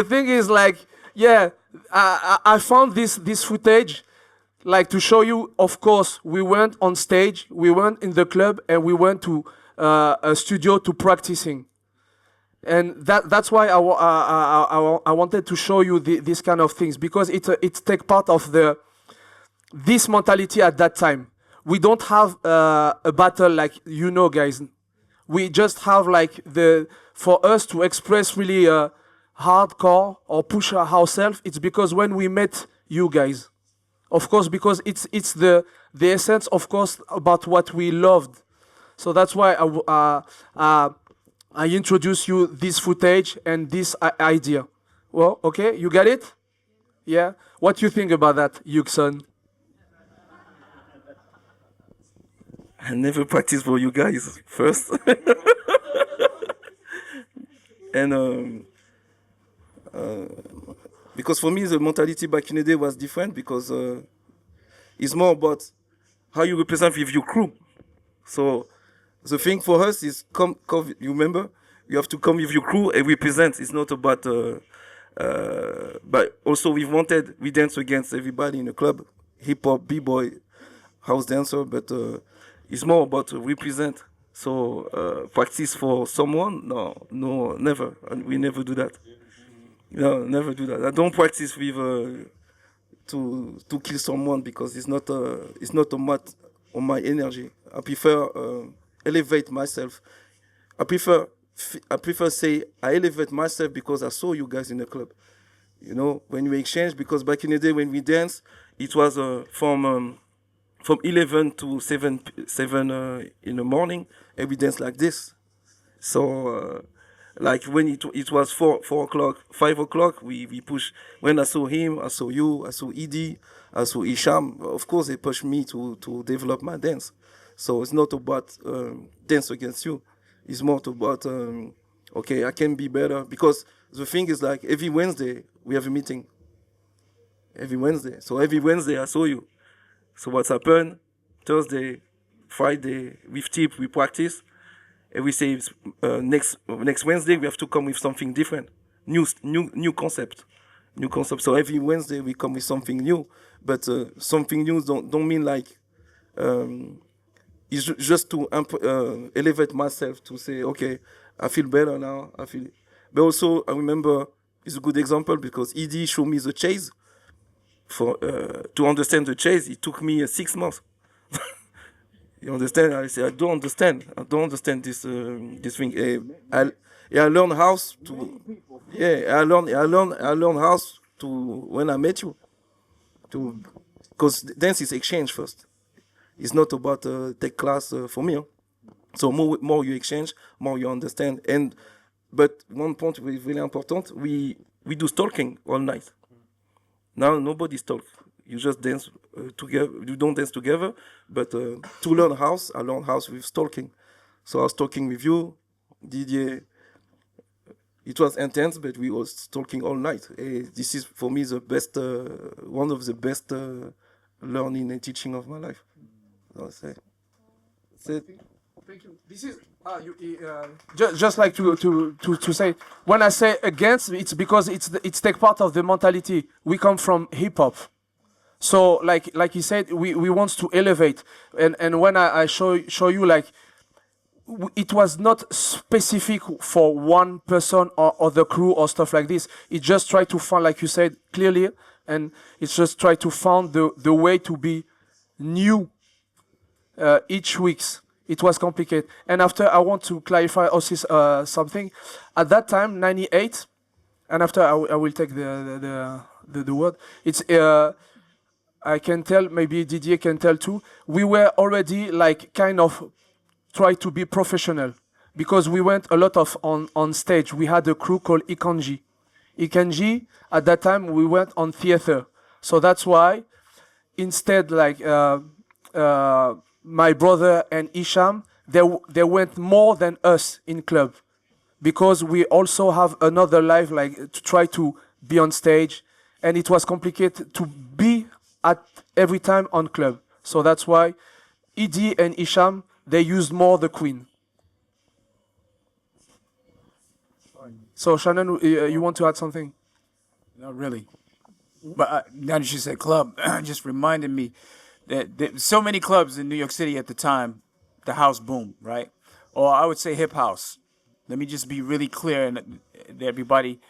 thing is, like, yeah, I found this footage, like, to show you. Of course, we went on stage, we went in the club, and we went to a studio to practicing, and that's why I wanted to show you this kind of things, because it take part of this mentality at that time. We don't have a battle like, you know, guys. We just have like for us to express really hardcore or push ourselves. It's because when we met you guys, of course, because it's the essence, of course, about what we loved. So that's why I introduce you this footage and this idea. Well, okay, you got it? Yeah. What do you think about that, YUGSON? I never practiced for you guys first. And because for me, the mentality back in the day was different, because it's more about how you represent with your crew. So the thing for us is, come, you remember? You have to come with your crew and represent. It's not about, but also we dance against everybody in the club. hip hop, b-boy, house dancer, but it's more about represent. So practice for someone? No, never. And we never do that. No, never do that. I don't practice with to kill someone because it's not a mat on my energy. I prefer elevate myself. I prefer say I elevate myself because I saw you guys in the club. You know, when we exchange, because back in the day when we dance, it was from 11 to 7 in the morning, and we dance like this. So like when it was 4 o'clock, 5 o'clock, we push. When I saw him, I saw you, I saw Edie, I saw Isham. Of course, they pushed me to develop my dance. So it's not about dance against you. It's more about okay, I can be better, because the thing is like every Wednesday we have a meeting. Every Wednesday. So every Wednesday I saw you. So what's happened? Thursday, Friday, with tip we practice. And we say next Wednesday we have to come with something different, new concept. So every Wednesday we come with something new, but something new don't mean like it's just to elevate myself, to say okay, I feel better now. But also I remember it's a good example because Edie showed me the chase. To understand the chase, it took me 6 months. You understand? I say I don't understand this thing. I learned how to. Yeah, I learned how to when I met you. Because dance is exchange first. It's not about take class for me. Huh? So more you exchange, more you understand. But one point really important, we do stalking all night. Now nobody stalks. You just dance together. You don't dance together, but to learn house, I learned house with stalking. So I was talking with you, Didier. It was intense, but we was talking all night. This is for me the best, one of the best learning and teaching of my life. I'll say. That's it. Thank you. This is just like to say, when I say against, it's because it's take part of the mentality. We come from hip hop. So like he said, we want to elevate, and when I show you like it was not specific for one person or the crew or stuff like this. It just tried to find, like you said clearly, and it's just try to find the way to be new each weeks. It was complicated. And after I want to clarify also something. At that time, 98, and after I will take the word. It's I can tell, maybe Didier can tell too, we were already like kind of try to be professional, because we went a lot of on stage. We had a crew called YKANJI. YKANJI, at that time we went on theater. So that's why instead like my brother and Isham, they went more than us in club, because we also have another life, like to try to be on stage, and it was complicated to be at every time on club. So that's why Edie and Isham, they used more the Queen. So Shannon, you want to add something? Not really. But now that you said club, just reminded me that so many clubs in New York City at the time, the house boom, right? Or I would say hip house. Let me just be really clear, and everybody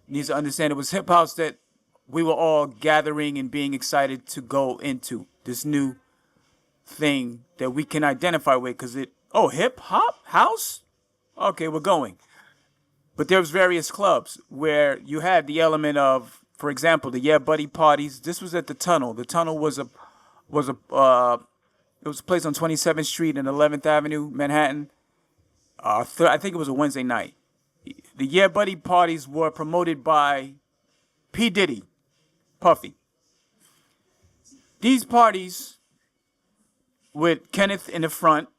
needs to understand it was hip house that we were all gathering and being excited to go into this new thing that we can identify with, because hip hop house? Okay, we're going. But there was various clubs where you had the element of, for example, the Yeah Buddy parties. This was at the Tunnel. The Tunnel was a place on 27th Street and 11th Avenue, Manhattan. I think it was a Wednesday night. The Yeah Buddy parties were promoted by P. Diddy, Puffy. These parties with Kenneth in the front,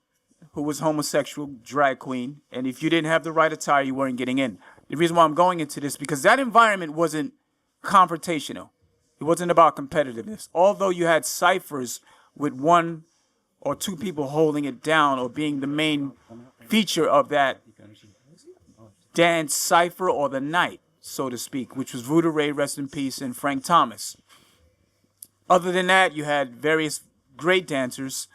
who was homosexual, drag queen, and if you didn't have the right attire, you weren't getting in. The reason why I'm going into this, because that environment wasn't confrontational. It wasn't about competitiveness. Although you had ciphers with 1 or 2 people holding it down or being the main feature of that dance cipher or the night, so to speak, which was Voodoo Ray, rest in peace, and Frank Thomas. Other than that, you had various great dancers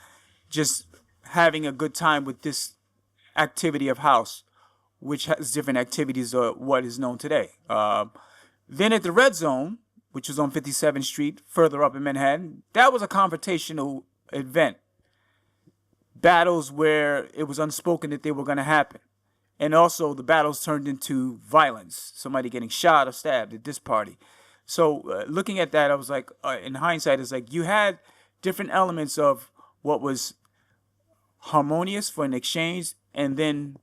just having a good time with this activity of house, which has different activities of what is known today. Then at the Red Zone, which was on 57th Street, further up in Manhattan, that was a confrontational event. Battles where it was unspoken that they were going to happen. And also the battles turned into violence, somebody getting shot or stabbed at this party. So looking at that, I was like, in hindsight, it's like you had different elements of what was harmonious for an exchange, and then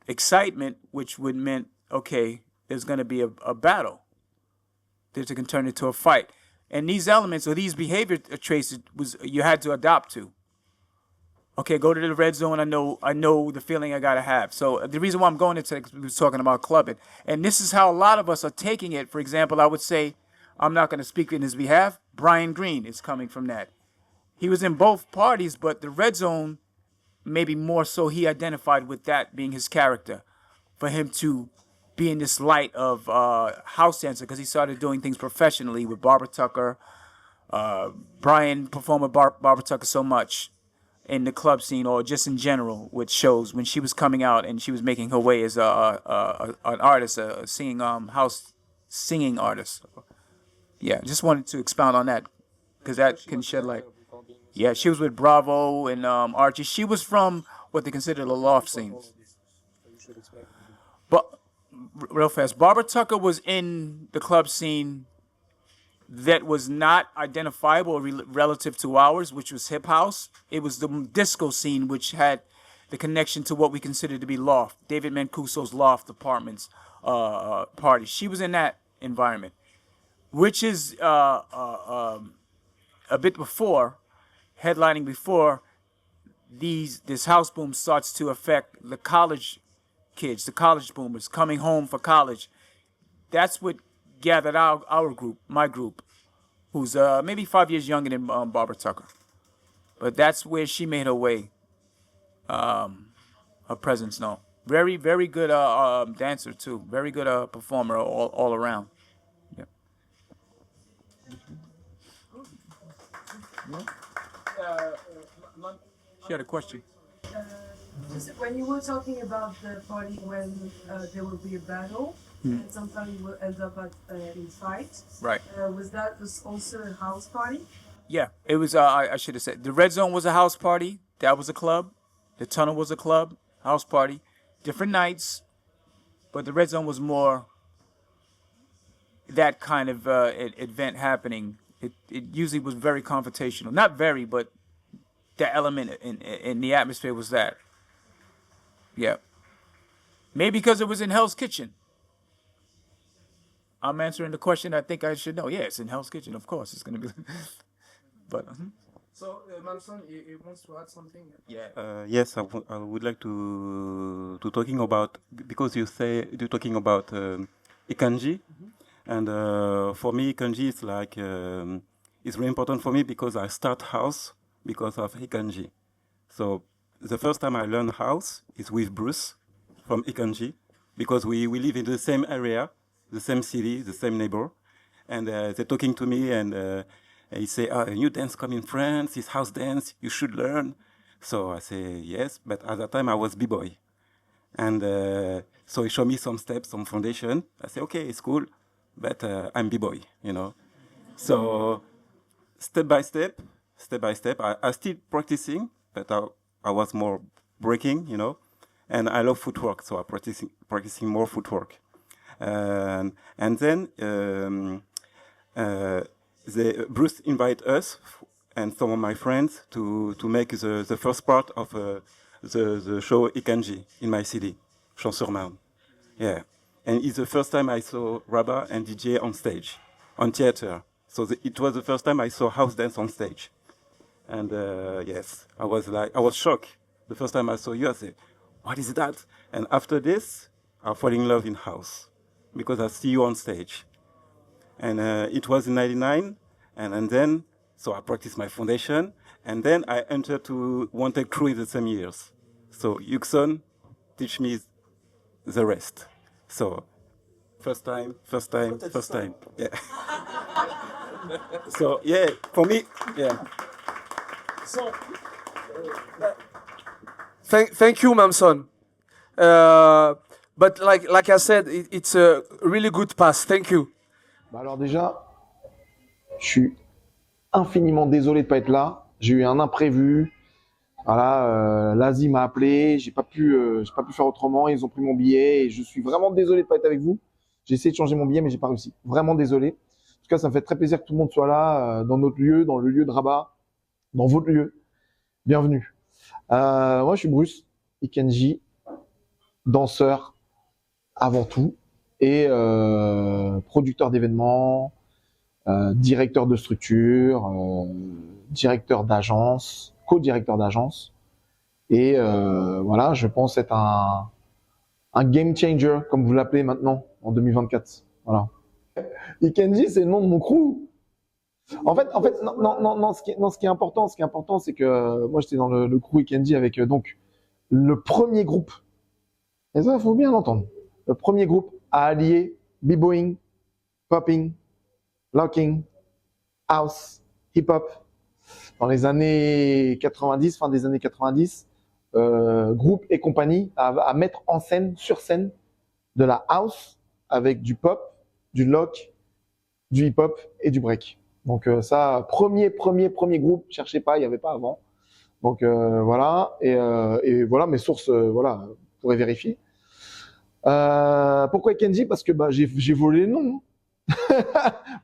excitement, which would meant, okay, there's going to be a battle. There's going to turn into a fight. And these elements or these behavior traits you had to adopt to. Okay, go to the Red Zone. I know the feeling I gotta have. So the reason why I'm going into it, we was talking about clubbing, and this is how a lot of us are taking it. For example, I would say, I'm not going to speak in his behalf. Brian Green is coming from that. He was in both parties, but the Red Zone, maybe more so, he identified with that being his character, for him to be in this light of house dancer, because he started doing things professionally with Barbara Tucker. Brian performed with Barbara Tucker so much in the club scene, or just in general with shows, when she was coming out and she was making her way as an artist, a singing house singing artist. Yeah, just wanted to expound on that, because that can shed light. Yeah, she was with Bravo and Archie. She was from what they consider the loft scenes. But real fast, Barbara Tucker was in the club scene that was not identifiable relative to ours, which was hip house. It was the disco scene, which had the connection to what we consider to be loft. David Mancuso's Loft Apartments party. She was in that environment, which is a bit before, headlining before this house boom starts to affect the college kids, the college boomers coming home for college. That's what gathered our group, my group, who's maybe 5 years younger than Barbara Tucker. But that's where she made her way, her presence known. Very, very good dancer too. Very good performer all around. Yeah. She had a question. Just when you were talking about the party when there will be a battle, and sometimes you will end up in fight. Right. Was that also a house party? Yeah, it was. I should have said the Red Zone was a house party. That was a club. The Tunnel was a club, house party. Different nights, but the Red Zone was more that kind of event happening. It usually was very confrontational. Not very, but the element in the atmosphere was that. Yeah. Maybe because it was in Hell's Kitchen. I'm answering the question I think I should know. Yeah, it's in Hell's Kitchen. Of course, it's going to be. But. So, Mamson, you wants to add something? Yeah. Yes, I would like to talking about, because you're talking about YKANJI, and for me YKANJI is like it's really important for me because I start house because of YKANJI. So the first time I learned house is with Bruce from YKANJI, because we live in the same area, the same city, the same neighbor, and they're talking to me and. And he say, a new dance come in France, it's house dance, you should learn. So I say, yes, but at that time I was b-boy. And so he showed me some steps, some foundation. I say, okay, it's cool, but I'm b-boy, you know. So step by step, I still practicing, but I was more breaking, you know. And I love footwork, so I'm practicing more footwork. And then, Bruce invite us and some of my friends to make the first part of the show YKANJI in my city, Champs-sur-Marne. Yeah, and it's the first time I saw RABAH and DIDIER on stage, on theater. So it was the first time I saw house dance on stage. And yes, I was shocked. The first time I saw you, I said, what is that? And after this, I fall in love in house because I see you on stage. And it was in 99, and then, so I practiced my foundation, and then I entered to Wanted Crew in the same years. So YUGSON teach me the rest. So first time. Yeah. So yeah, for me, yeah. Thank you, MAMSON. But like I said, it's a really good pass. Thank you. Bah alors déjà, je suis infiniment désolé de pas être là. J'ai eu un imprévu. Voilà, l'Asie m'a appelé, j'ai pas pu faire autrement. Ils ont pris mon billet et je suis vraiment désolé de pas être avec vous. J'ai essayé de changer mon billet, mais j'ai pas réussi. Vraiment désolé. En tout cas, ça me fait très plaisir que tout le monde soit là, dans notre lieu, dans le lieu de Rabat, dans votre lieu. Bienvenue. Moi, je suis Bruce YKANJI, danseur avant tout et producteur d'événements, directeur de structure, directeur d'agence, co-directeur d'agence. Et voilà, je pense être un game changer, comme vous l'appelez maintenant, en 2024. Voilà. YKANJI, c'est le nom de mon crew. En fait, non, ce qui est important, c'est que moi, j'étais dans le crew YKANJI avec donc le premier groupe. Et ça, il faut bien l'entendre. Le premier groupe à allier b-boying, popping, locking, house, hip-hop. Dans les années 90, fin des années 90, groupe et compagnie à mettre en scène, sur scène, de la house avec du pop, du lock, du hip-hop et du break. Donc ça, premier groupe, cherchez pas, il n'y avait pas avant. Donc voilà, et voilà mes sources, voilà, vous pourrez vérifier. Pourquoi YKANJI? Parce que bah, j'ai volé le nom.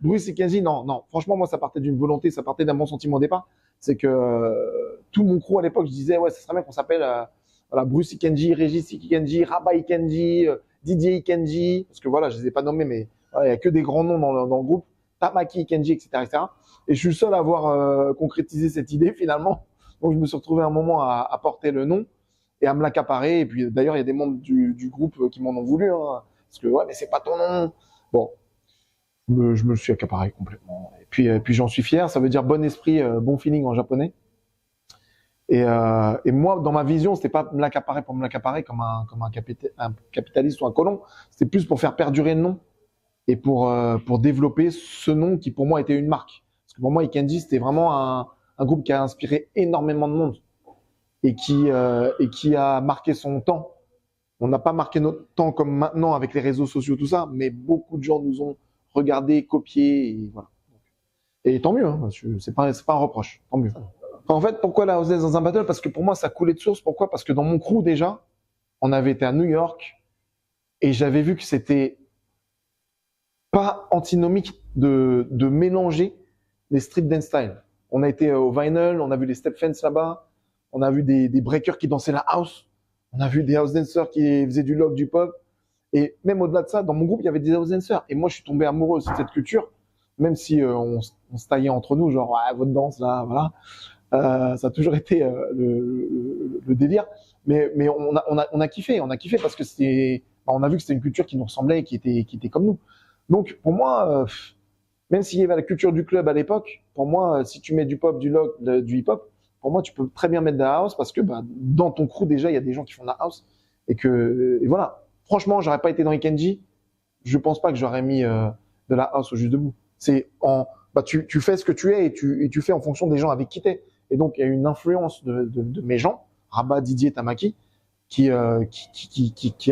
Bruce YKANJI, non, franchement, moi, ça partait d'une volonté, ça partait d'un bon sentiment au départ. C'est que tout mon crew à l'époque, je disais, ouais, ça serait bien qu'on s'appelle voilà, Bruce YKANJI, Régis YKANJI, RABAH YKANJI, Didier YKANJI, parce que voilà, je les ai pas nommés, mais il y a que des grands noms dans le groupe, Tamaki YKANJI, etc. Et je suis le seul à avoir concrétisé cette idée finalement. Donc, je me suis retrouvé un moment à porter le nom et à me l'accaparer. Et puis, d'ailleurs, il y a des membres du groupe qui m'en ont voulu, hein, parce que, ouais, mais c'est pas ton nom. Bon, je me le suis accaparé complètement. Et puis j'en suis fier. Ça veut dire bon esprit, bon feeling en japonais. Et moi, dans ma vision, c'était pas me l'accaparer pour me l'accaparer comme un capitaliste ou un colon. C'était plus pour faire perdurer le nom et pour développer ce nom qui, pour moi, était une marque. Parce que pour moi, YKANJI, c'était vraiment un groupe qui a inspiré énormément de monde et qui a marqué son temps. On n'a pas marqué notre temps comme maintenant avec les réseaux sociaux, tout ça, mais beaucoup de gens nous ont regardé, copié, et voilà. Et tant mieux, hein, c'est pas un reproche, tant mieux. En fait, pourquoi la HOUSEDANCE dans un battle? Parce que pour moi, ça coulait de source. Pourquoi? Parce que dans mon crew, déjà, on avait été à New York et j'avais vu que c'était pas antinomique de mélanger les street dance styles. On a été au Vinyl, on a vu les step fence là-bas, on a vu des breakers qui dansaient la house, on a vu des house dancers qui faisaient du lock, du pop. Et même au-delà de ça, dans mon groupe, il y avait des house dancers. Et moi, je suis tombé amoureux de cette culture, même si on se taillait entre nous, genre, ouais, votre danse, là, voilà. Ça a toujours été le délire. Mais on a kiffé parce que on a vu que c'était une culture qui nous ressemblait et qui était comme nous. Donc, pour moi, même s'il y avait la culture du club à l'époque, pour moi, si tu mets du pop, du lock, du hip-hop, pour moi, tu peux très bien mettre de la house parce que bah, dans ton crew, déjà, il y a des gens qui font de la house. Et voilà. Franchement, j'aurais pas été dans YKANJI, je pense pas que j'aurais mis de la house au juste debout. C'est tu fais ce que tu es et tu fais en fonction des gens avec qui t'es. Et donc, il y a une influence de mes gens, Rabah, Didier, Tamaki, qui a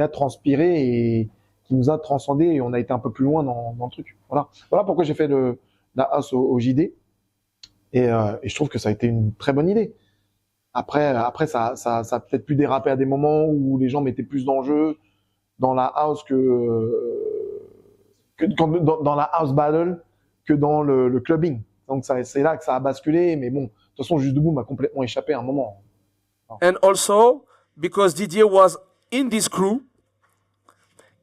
transpiré et qui nous a transcendé et on a été un peu plus loin dans le truc. Voilà pourquoi j'ai fait la house au JD. Et je trouve que ça a été une très bonne idée. Après ça a peut-être pu déraper à des moments où les gens mettaient plus d'enjeux dans la house dans la house battle que dans le clubbing. Donc c'est là que ça a basculé, mais bon, de toute façon, Juste Debout m'a complètement échappé à un moment. And also, because Didier was in this crew,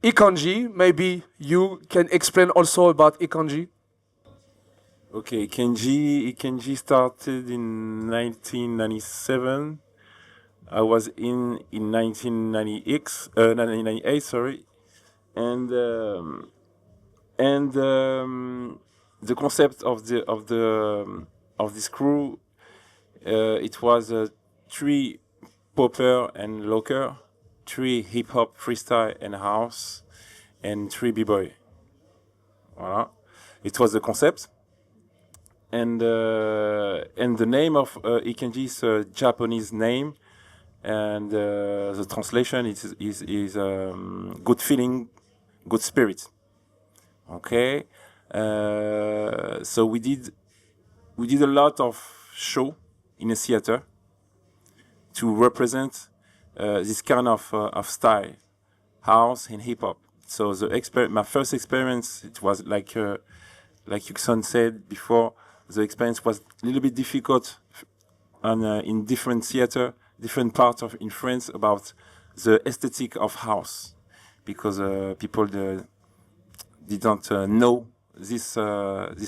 YKANJI, maybe you can explain also about YKANJI. Okay, YKANJI started in 1997. I was in 1998, sorry, and the concept of this crew, it was 3 popper and locker, 3 hip hop, freestyle and house, and 3 b-boy. Voilà, it was the concept. and the name of HISTOIRE is a Japanese name, and the translation is good feeling, good spirit. Okay, so we did a lot of show in a theater to represent this kind of style, house and hip hop. So my first experience, it was like YUGSON said before, the experience was a little bit difficult in different theater, different parts in France about the aesthetic of house, because people didn't know this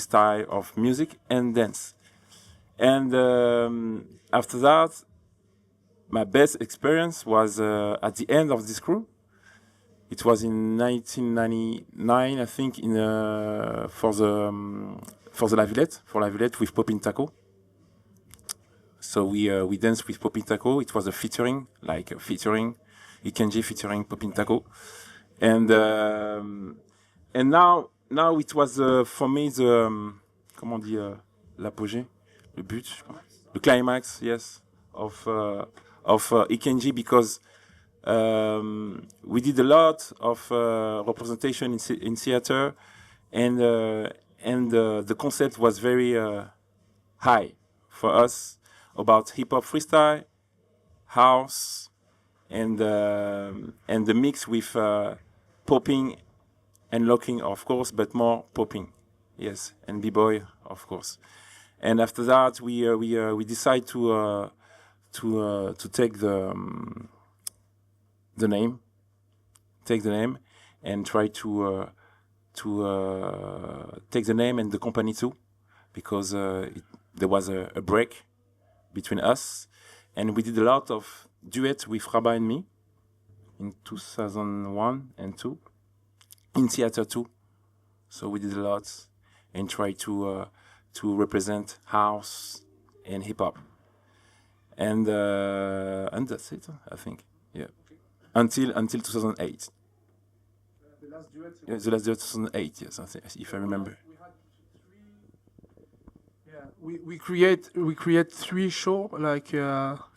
style of music and dance. And after that, my best experience was at the end of this crew. It was in 1999, I think, for La Villette with Popin Taco. So we danced with Popin Taco. It was a featuring, YKANJI featuring Popin Taco, and now it was for me the comment on dit l'apogée, le but, je crois. The climax, yes, of YKANJI, because we did a lot of representation in theater, and the concept was very high for us about hip hop freestyle, house, and the mix with popping and locking, of course, but more popping, yes, and b-boy, of course. And after that, we decide to take the name, and try to take the name and the company too, because there was a break between us, and we did a lot of duets with RABAH and me in 2001 and 2 in theater too. So we did a lot and tried to represent house and hip hop, and that's it, I think. Yeah, until 2008. The last duet. Yeah, the last duet 2008. Yes, if I remember. We create 3 shows, like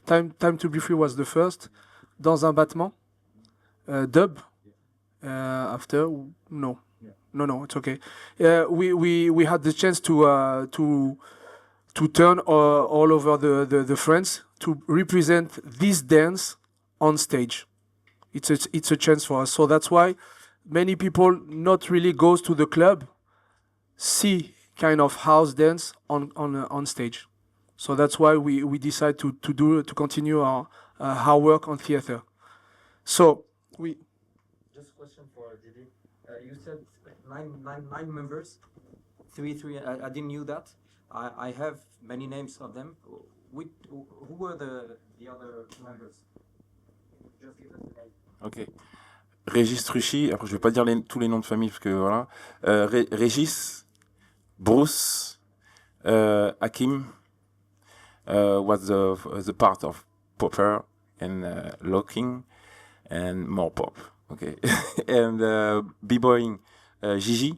Time to Be Free was the first, Dans un battement, Dub, after, no, it's okay. We had the chance to turn all over the France to represent this dance on stage. It's a chance for us, so that's why many people not really goes to the club, see kind of house dance on stage. So that's why we decide to continue our work on theater. So we just a question for Didi. You said nine members, three. I didn't knew that. I have many names of them. Who were the other members? Just give us the name. Ok. Régis Truchy. Après, je vais pas dire tous les noms de famille parce que voilà. Régis. Bruce, Hakim was the part of popper and locking and more pop, okay, and b-boying, Gigi,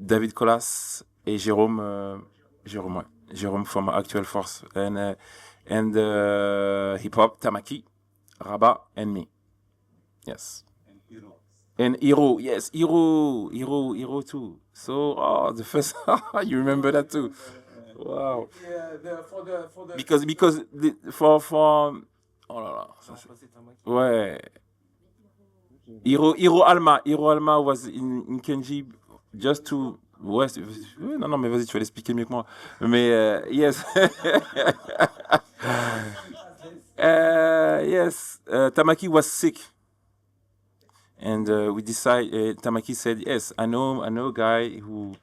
David Colas et Jérôme from Actual Force, and hip hop Tamaki, Rabah and me, yes. And Hero, yes, Hero too. So, the first, you remember that too? Wow. Yeah, for the because oh là là. Ouais. Hero Alma was in KANJI just to. Ouais, non, mais vas-y, tu vas l'expliquer mieux que moi. Mais yes. Yes, Tamaki was sick. And we decided. Tamaki said, "Yes, I know a guy who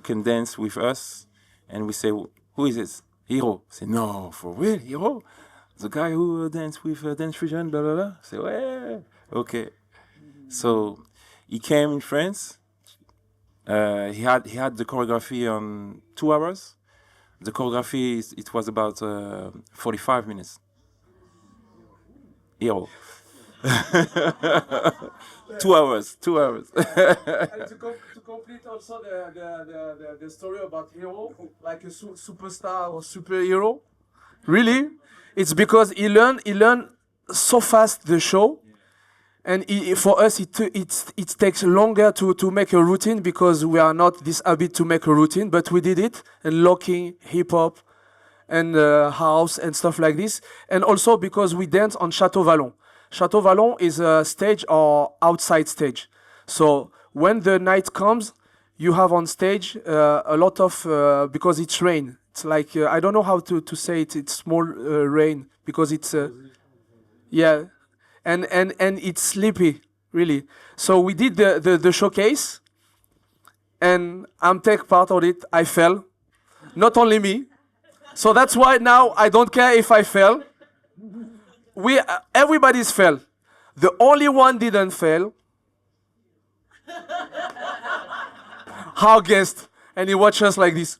can dance with us." And we say, "Who is it?" Hero. I say, "No, for real, Hero, the guy who danced with Dance Fusion, blah blah blah." I say, "Well, okay." So he came in France. He had the choreography on 2 hours. The choreography it was about 45 minutes. Hero. 2 hours. 2 hours. And to complete also the story about hero, like a superstar or superhero, really, it's because he learned so fast the show, and for us it takes longer to make a routine because we are not this habit to make a routine, but we did it, and locking, hip hop, and house and stuff like this, and also because we dance on Château Vallon. Château Vallon is a stage or outside stage. So when the night comes, you have on stage a lot of, because it's rain. It's like, I don't know how to say it, it's small rain, because it's, yeah, and it's sleepy, really. So we did the showcase, and I'm take part of it, I fell. Not only me. So that's why now I don't care if I fell. Everybody's fell. The only one didn't fail. Our guest, and he watched us like this.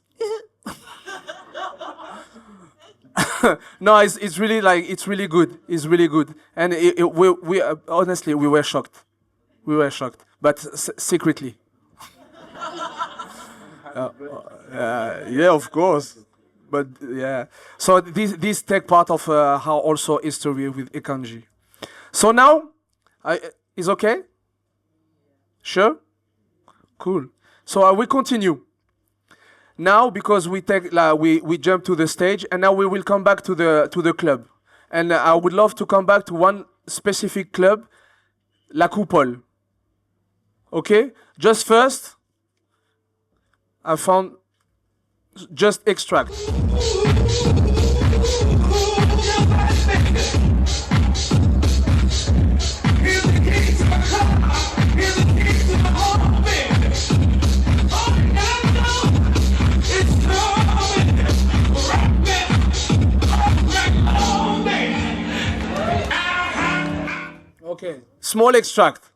No, it's really like, it's really good. It's really good, and we honestly we were shocked. We were shocked, but secretly. Yeah, of course. But yeah, so this take part of how also history with YKANJI. So now, is okay? Sure? Cool. So I will continue. Now, because we jump to the stage, and now we will come back to the club. And I would love to come back to one specific club, La Coupole. Okay? Just first, I found just extract. Okay, small extract.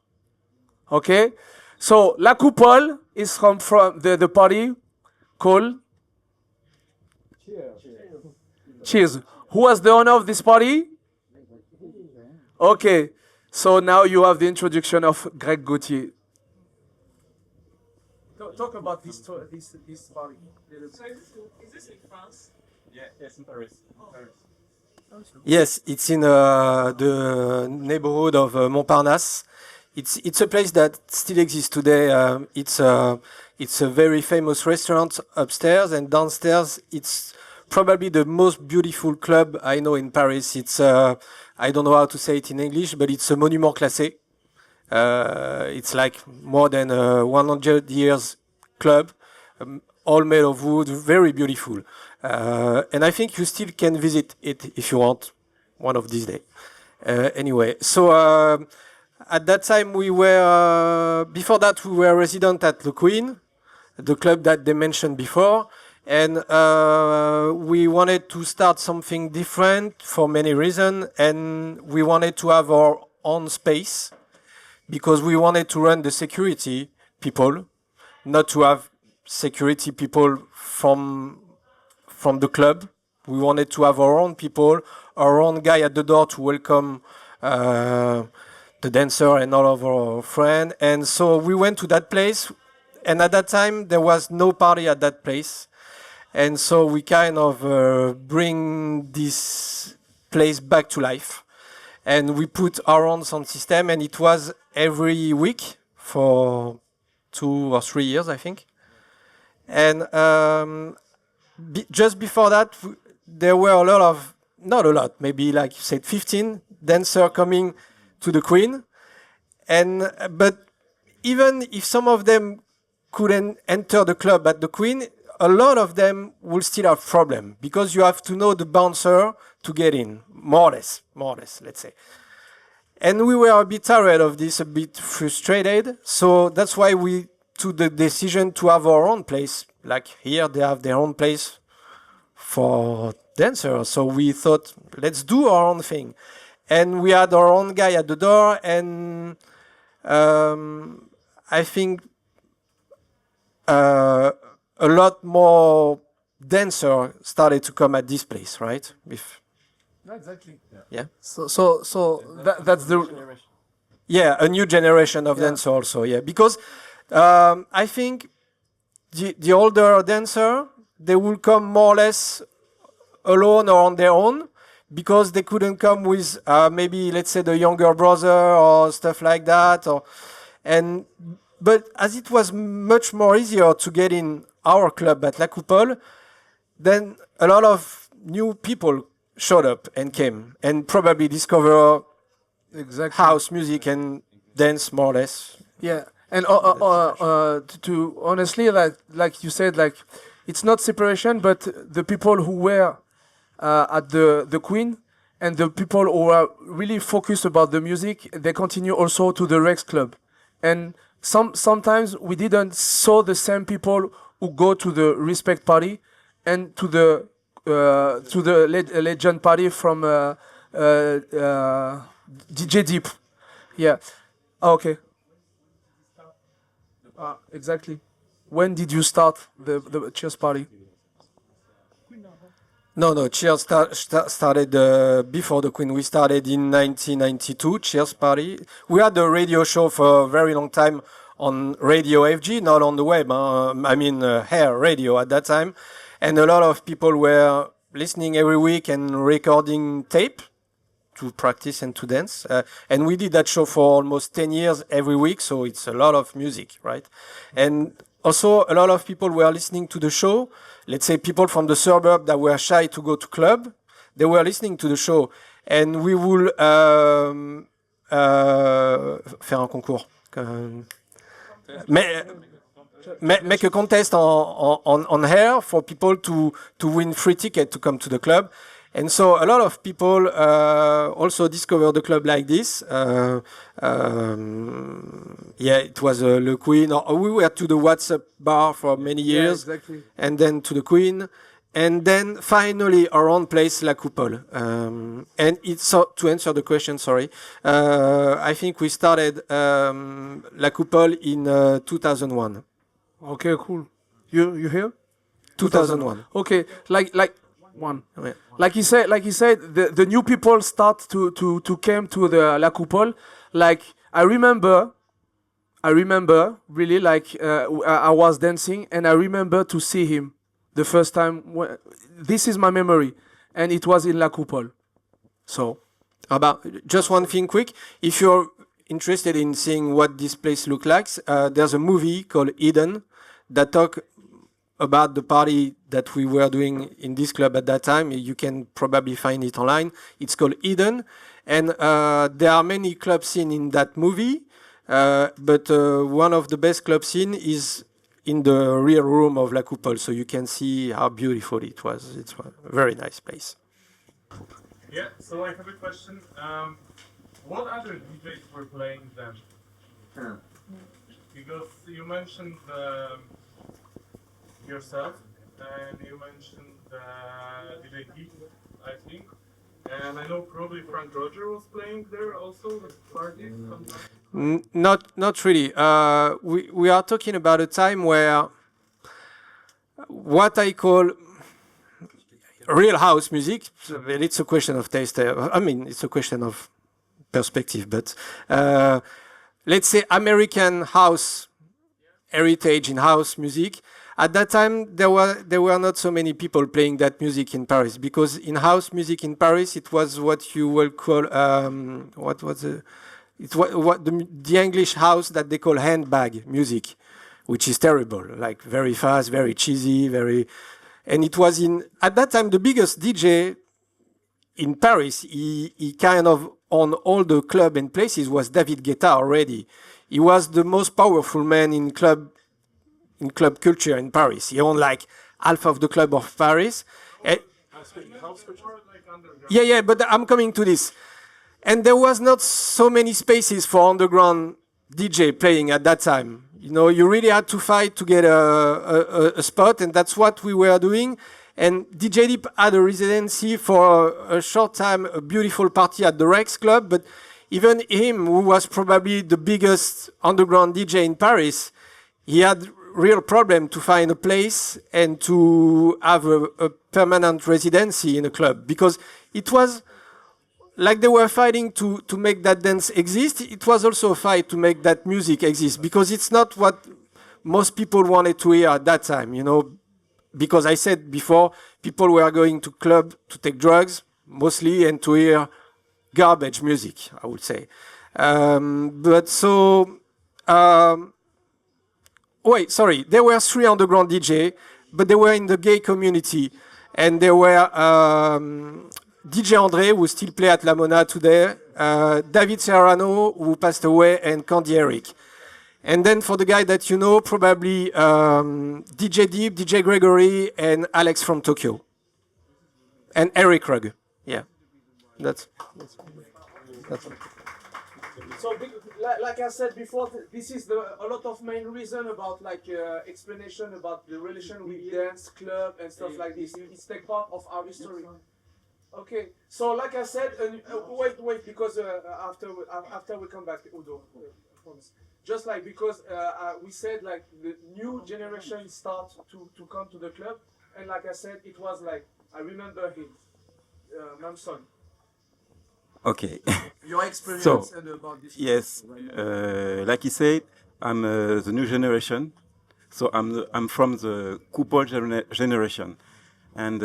Okay, so La Coupole is from the party called Cheers. Who was the owner of this party? Okay, so now you have the introduction of Greg Gauthier. Talk about this party. So is this in France? Yeah, yes, in Paris. Yes, it's in the neighborhood of Montparnasse. It's a place that still exists today. It's a very famous restaurant upstairs, and downstairs it's probably the most beautiful club I know in Paris. It's I don't know how to say it in English, but it's a monument classé. It's like more than 100 years club, all made of wood, very beautiful. And I think you still can visit it if you want, one of these days. Anyway, so at that time we were, before that we were resident at the Queen, the club that they mentioned before. And we wanted to start something different for many reasons, and we wanted to have our own space because we wanted to run the security people, not to have security people from the club. We wanted to have our own people, our own guy at the door to welcome the dancer and all of our friends. And so we went to that place, and at that time there was no party at that place. And so we kind of bring this place back to life. And we put our own sound system, and it was every week for 2 or 3 years, I think. And just before that, there were a lot of, not a lot, maybe like you said, 15 dancers coming to the Queen. But even if some of them couldn't enter the club at the Queen, a lot of them will still have problem because you have to know the bouncer to get in, more or less, let's say. And we were a bit tired of this, a bit frustrated. So that's why we took the decision to have our own place. Like here, they have their own place for dancers. So we thought, let's do our own thing. And we had our own guy at the door. And I think a lot more dancers started to come at this place, right? Exactly. Yeah. So that's the Yeah, a new generation of dancer also. Yeah, because I think the older dancer, they will come more or less alone or on their own, because they couldn't come with maybe, let's say, the younger brother or stuff like that. But as it was much more easier to get in our club at La Coupole, then a lot of new people showed up and came and probably discover house music and dance more or less. Yeah, and to honestly, like you said, like it's not separation, but the people who were at the Queen and the people who are really focused about the music, they continue also to the Rex Club, and sometimes we didn't saw the same people who go to the Respect Party and to the Legend Party from DJ Deep. Yeah. Oh, okay. Exactly. When did you start the Cheers party? No, Cheers started before the Queen. We started in 1992, Cheers Party. We had a radio show for a very long time on Radio FG, not on the web. Hair radio at that time. And a lot of people were listening every week and recording tape to practice and to dance. And we did that show for almost 10 years every week, so it's a lot of music, right? And also, a lot of people were listening to the show. Let's say people from the suburb that were shy to go to club, they were listening to the show. And we will faire un concours. Make a contest on hair for people to win free ticket to come to the club. And so a lot of people also discovered the club like this. It was Le Queen. Or we were to the WhatsApp bar for many years. Yeah, exactly. And then to the Queen. And then finally our own place, La Coupole. And it's to answer the question, sorry. I think we started La Coupole in 2001. Okay, cool. You here? 2001. Okay, like one. Like he said, the new people start to come to the La Coupole. Like I remember really, like I was dancing and I remember to see him the first time. This is my memory, and it was in La Coupole. So, about just one thing quick. If you're interested in seeing what this place looks like, there's a movie called Eden that talk about the party that we were doing in this club at that time. You can probably find it online. It's called Eden. And there are many club scenes in that movie. But one of the best club scene is in the rear room of La Coupole. So you can see how beautiful it was. It's a very nice place. Yeah, so I have a question. What other DJs were playing then? Because you mentioned yourself, and you mentioned DJ Keith, I think. And I know probably Frank Roger was playing there also, the party. Not really. We are talking about a time where what I call real house music, it's a question of taste. It's a question of perspective, but let's say American house heritage in house music. At that time, there were not so many people playing that music in Paris, because in house music in Paris, it was what you will call the English house that they call handbag music, which is terrible, like very fast, very cheesy, and it was at that time the biggest DJ in Paris. He kind of on all the club and places was David Guetta already. He was the most powerful man in club culture in Paris. He owned like half of the club of Paris. But I'm coming to this. And there was not so many spaces for underground DJ playing at that time. You really had to fight to get a spot, and that's what we were doing. And DJ Deep had a residency for a short time, a beautiful party at the Rex Club, but even him, who was probably the biggest underground DJ in Paris, he had real problem to find a place and to have a permanent residency in a club, because it was like they were fighting to make that dance exist, it was also a fight to make that music exist, because it's not what most people wanted to hear at that time, you know, because I said before, people were going to club to take drugs, mostly, and to hear garbage music, I would say. Wait, sorry, there were 3 underground DJ, but they were in the gay community, and there were DJ André, who still play at La Mona today, David Serrano, who passed away, and Candy Eric. And then for the guy that you know, probably DJ Deep, DJ Gregory, and Alex from Tokyo. And Eric Rugg. Yeah. That's So, like I said before, this is a lot of main reason about like explanation about the relation with dance, club, and stuff like this. It's like part of our history. Okay, so like I said, wait, because after we come back, Udo, I promise. Just like because we said like the new generation start to come to the club, and like I said, it was like I remember him, MAMSON. Okay. Your experience So, about this. yes, like he said, I'm the new generation. So I'm from the couple generation, and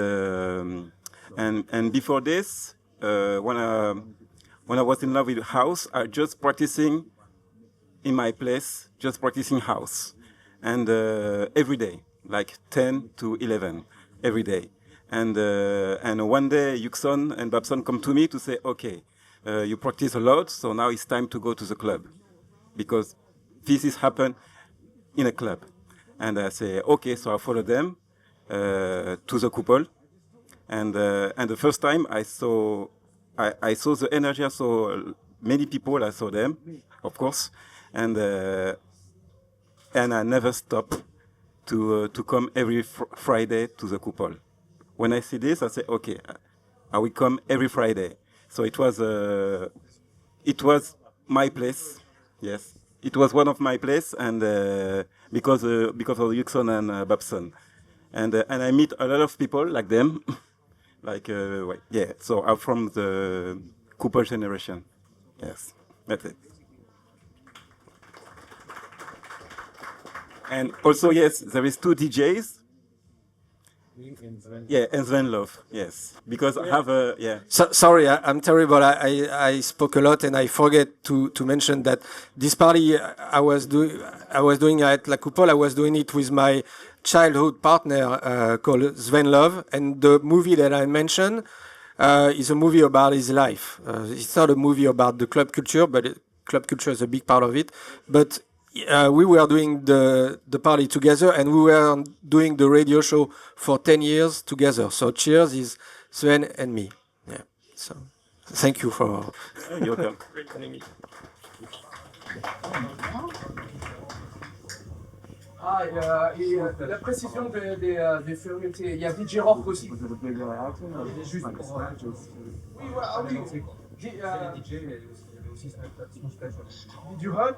before this, when I was in love with house, I just practicing in my place, just practicing house, and every day, like 10 to 11 every day. And one day, YUGSON and Babson come to me to say, okay, you practice a lot, so now it's time to go to the club, because this is happen in a club. And I say, okay, so I follow them to the couple. And the first time I saw the energy, I saw many people, I saw them, of course, and I never stop to come every Friday to the couple. When I see this, I say, okay, I will come every Friday. So it was my place, yes. It was one of my place, and because of YUGSON and Babson, and I meet a lot of people like them, like yeah. So I'm from the couple generation, yes. That's it. And also, yes, there is 2 DJs. Yeah, and Sven Love, yes. Because I have a, yeah. Sorry, I'm terrible. I spoke a lot and I forget to mention that this party I was doing at La Coupole, I was doing it with my childhood partner called Sven Love. And the movie that I mentioned is a movie about his life. It's not a movie about the club culture, but club culture is a big part of it. But we were doing the party together, and we were doing the radio show for 10 years together. So Cheers is Sven and me. Yeah. So thank you for. You're welcome. La précision des fermiers, il y a DJ Rock aussi. Juste pour, oui, du Hut,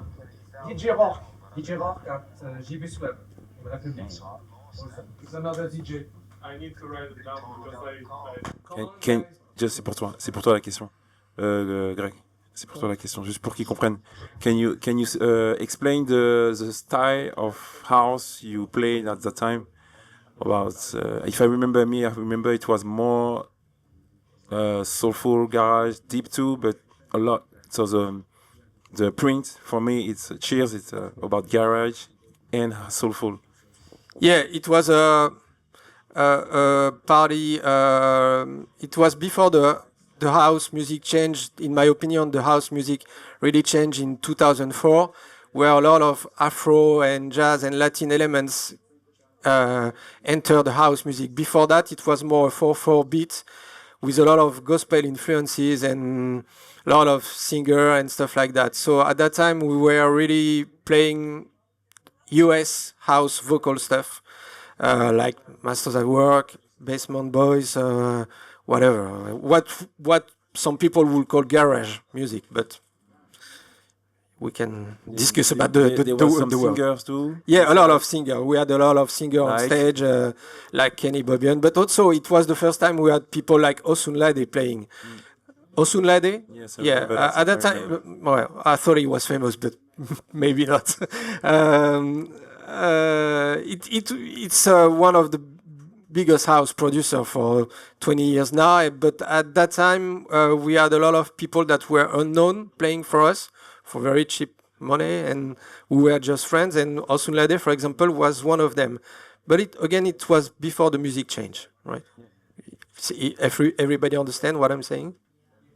DJ Rock. DJ Rock at JB's Web, in Republic. It's another DJ. I need to write it down because C'est pour toi la question, Greg. C'est pour toi la question, juste pour qu'ils comprennent. Can you explain the style of house you played at that time? About if I remember it was more soulful garage, deep too, but a lot. So the print for me, it's Cheers. It's about garage and soulful. Yeah, it was a party. It was before the house music changed. In my opinion, the house music really changed in 2004, where a lot of Afro and jazz and Latin elements entered the house music. Before that, it was more 4/4 beat with a lot of gospel influences and a lot of singer and stuff like that. So at that time, we were really playing US house vocal stuff, like Masters at Work, Basement Boys, whatever. What some people would call garage music, but we can discuss about the world. Singers too? Yeah, a lot of singers. We had a lot of singers on stage, like Kenny Bobbian, but also it was the first time we had people like Osunlade playing. Osunlade? Yes, I Yeah, remember that. at that I time, remember. well, I thought he was famous, but maybe not. It's one of the biggest house producer for 20 years now, but at that time we had a lot of people that were unknown playing for us for very cheap money, and we were just friends, and Osunlade, for example, was one of them. But it was before the music change, right? See, everybody understand what I'm saying?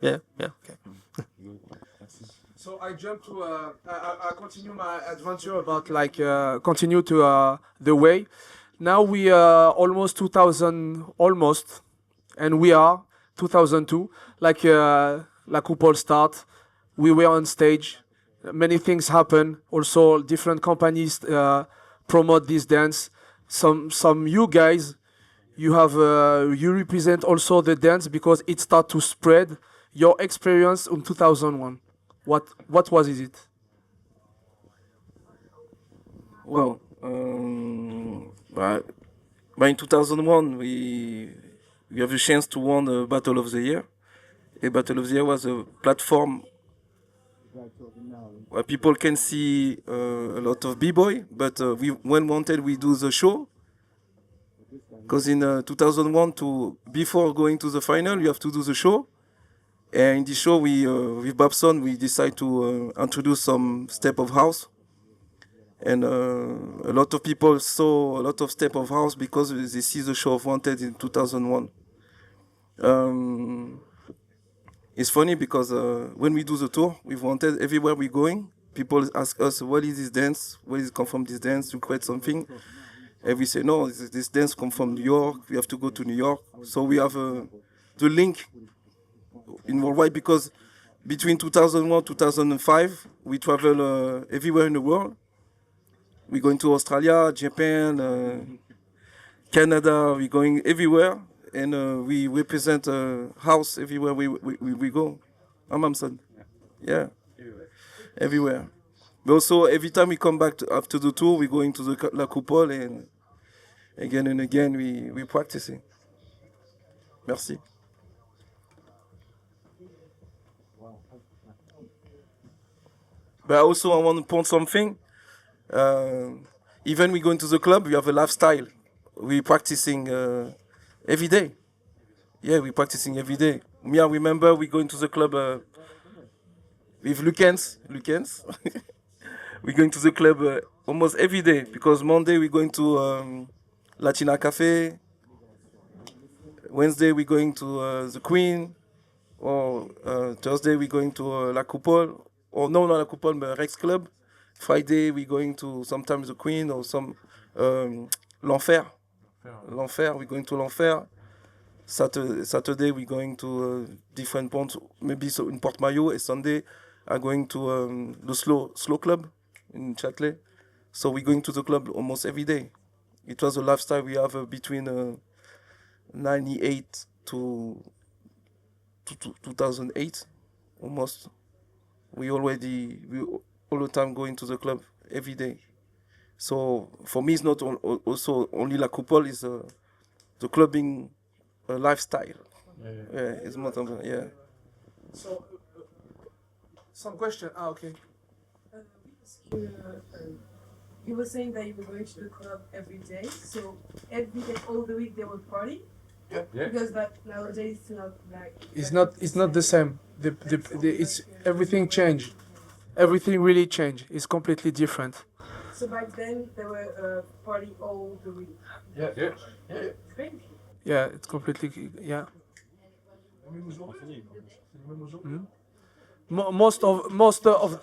Yeah, okay. So I jump to I continue my adventure about continue to the way. Now we are almost 2000 almost, and we are 2002. La Coupole start. We were on stage. Many things happen. Also, different companies promote this dance. Some you guys, you have you represent also the dance because it start to spread. Your experience in 2001, what was it? Well, in 2001, we have a chance to win the Battle of the Year. A Battle of the Year was a platform where people can see a lot of b-boy, but when wanted, we do the show. Because in 2001, before going to the final, you have to do the show. And in the show, with MAMSON, we decide to introduce some step of house. And a lot of people saw a lot of step of house because they see the show of Wanted in 2001. It's funny because when we do the tour with Wanted, everywhere we're going, people ask us, what is this dance? Where does it come from, this dance? To create something. And we say, no, this dance comes from New York. We have to go to New York. So we have the link in worldwide because between 2001 and 2005, we travel everywhere in the world. We're going to Australia, Japan, Canada. We're going everywhere, and we represent house everywhere we go. MAMSON, yeah, everywhere. But also, every time we come back after the tour, we go into the La Coupole, and again we practicing. Merci. But also, I want to point something. Even we go into the club, we have a lifestyle. We're practicing every day. Yeah, we're practicing every day. Me, I remember we go into the club with Lucans. We're going to the club almost every day because Monday we're going to Latina Cafe. Wednesday we're going to the Queen. Or Thursday we're going to La Coupole. Or no, not La Coupole, but Rex Club. Friday we're going to sometimes the Queen or some L'Enfer. L'Enfer, we're going to L'Enfer. Saturday we're going to different points, maybe so in Port Maillot, and Sunday are going to the slow club in Châtelet. So we're going to the club almost every day. It was a lifestyle we have between 98 to 2008 almost. We all the time going to the club every day. So for me, it's not also only La Coupole, is the clubbing lifestyle. Yeah, it's more than, yeah. So, some question. Okay. You were saying that you were going to the club every day, so every day, all the week they would party? Yeah. Because that nowadays it's not like... It's not the same. It's everything changed. Everything really changed. It's completely different. So back then there were party all the week. Yeah. Crazy. Yeah, it's completely, yeah. Most of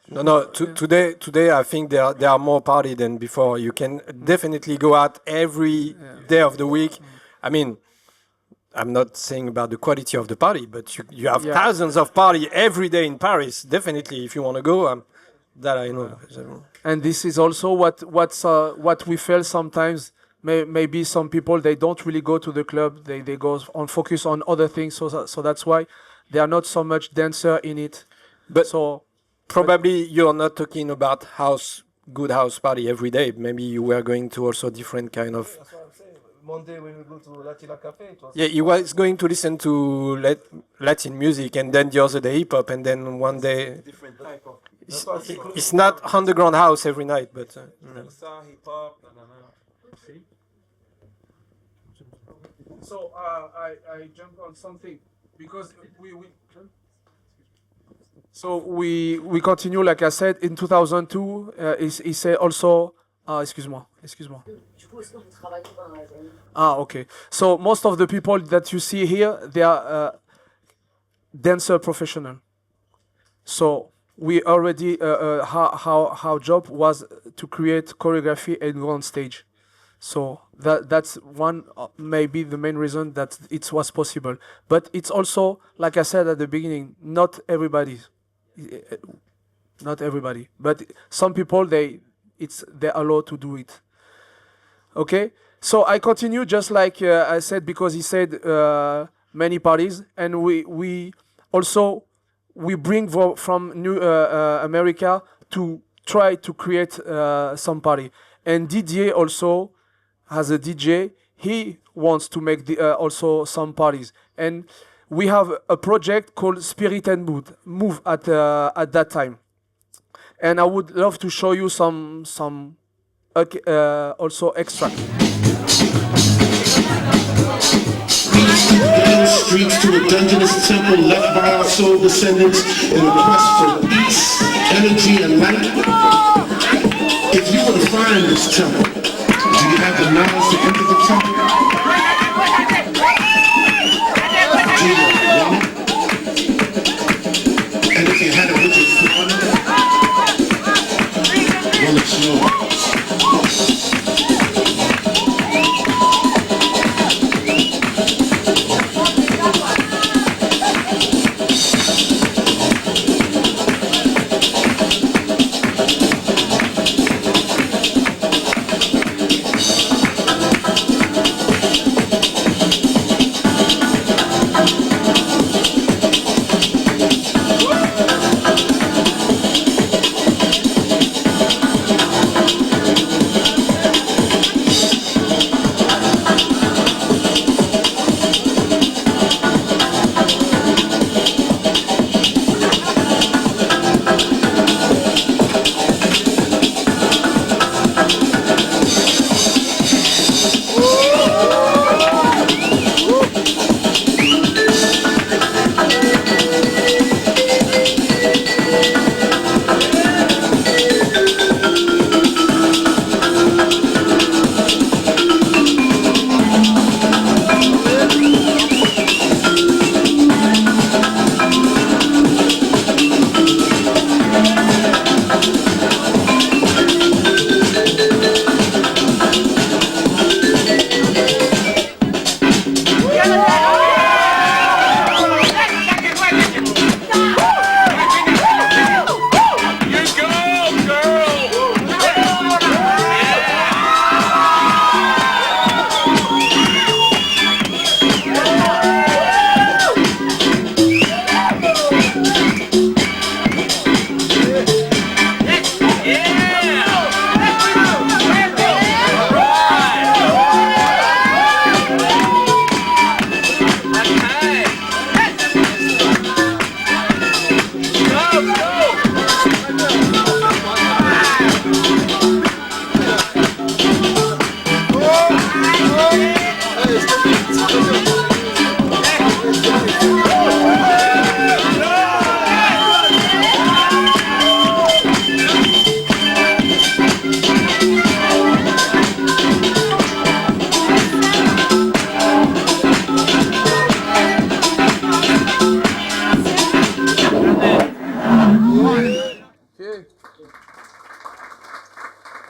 No. Today I think there are more party than before. You can definitely go out every day of the week. I mean, I'm not saying about the quality of the party, but you have thousands of party every day in Paris. Definitely, if you want to go, that I know. And this is also what we feel sometimes. Maybe some people, they don't really go to the club. They go on focus on other things. So that's why they are not so much dancer in it. But probably you're not talking about good house party every day. Maybe you were going to also different kind of. Monday when we go to Latina Cafe, it was. Yeah, he was going to listen to Latin music, and then the other day hip hop, and then one day. Different type of. It's not underground house every night, but. Hip hop, So I jump on something because we continue, like I said, in 2002. He said also, excuse-moi. Okay. So most of the people that you see here, they are dancer professional. So we already our job was to create choreography and go on stage. So that's one, maybe the main reason that it was possible. But it's also, like I said at the beginning, not everybody. But some people, they're allowed to do it. Okay? So I continue just like I said, because he said many parties, and we also bring from New America to try to create some party. And Didier also, as a DJ, he wants to make also some parties. And we have a project called Spirit and Move at that time. And I would love to show you some also extract. Streets to a dungeonous temple left by our soul descendants in a quest for peace, energy, and light. If you were to find this temple, do you have the knowledge to enter the temple? Do you want it? And if you had it with your foot, well, it's yours.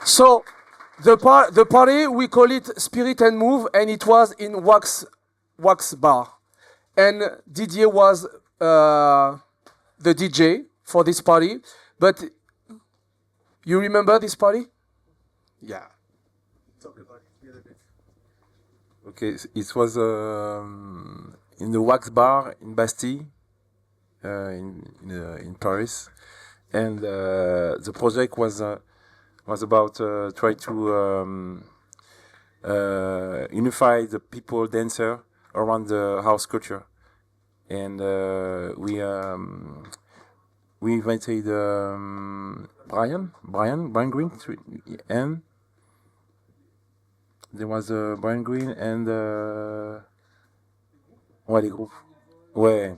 So the party, we call it Spirit and Move, and it was in Wax Bar. And Didier was the DJ for this party. But you remember this party? Yeah. Okay, it was in the Wax Bar in Bastille, in Paris, and the project was about try to unify the people dancer around the house culture. And we invited Brian Green, and there was Brian Green and ouais, les groupes. Ouais.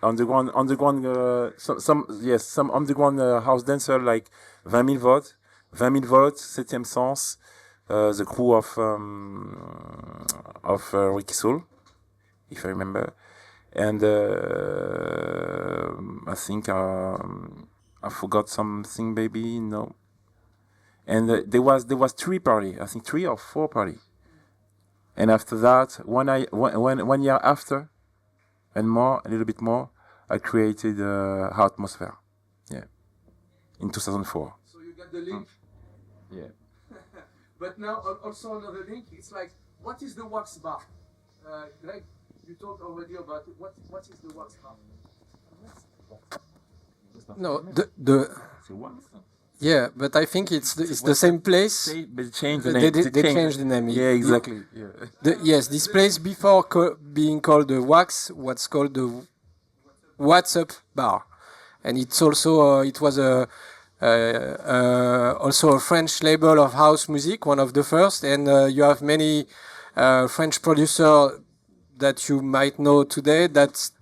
Underground, some underground house dancer like 20 000 volts, Septième Sens, the crew of Ricky Soul, if I remember, and I think I forgot something, maybe no. And there was 3 party, I think 3 or 4 party, and after that, one year after. And more, a little bit more, I created Atmosphere, yeah, in 2004. So you got the link? Yeah. But now also another link, it's like, what is the wax bar? Greg, you talked already about it. What is the wax bar? No, yeah, but I think it's the same place. They changed the name. They changed the name. Yeah, exactly. Yeah. Yes, this place before being called the Wax, what's called the What's Up Bar, and it's also it was also a French label of house music, one of the first, and you have many French producers that you might know today that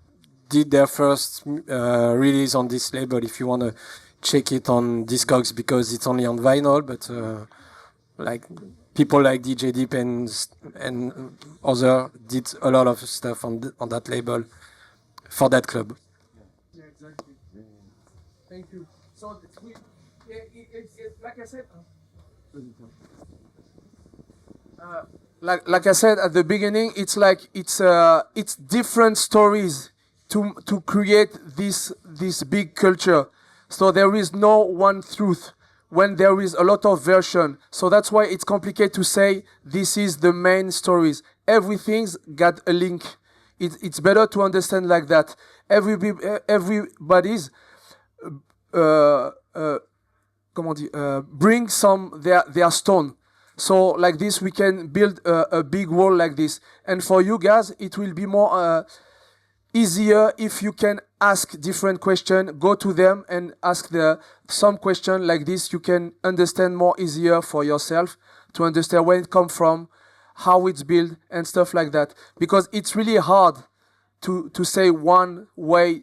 did their first release on this label. If you want to check it on Discogs, because it's only on vinyl, but like people like DJ Deep and other did a lot of stuff on that label for that club. Yeah, exactly. Thank you. So like I said, like I said at the beginning, it's like it's different stories to create this big culture. So there is no one truth when there is a lot of version. So that's why it's complicated to say this is the main stories. Everything's got a link. It's better to understand like that. Everybody's bring some their stone. So like this, we can build a big wall like this. And for you guys, it will be more easier if you can ask different questions, go to them and ask some question like this. You can understand more easier for yourself to understand where it comes from, how it's built and stuff like that. Because it's really hard to say one way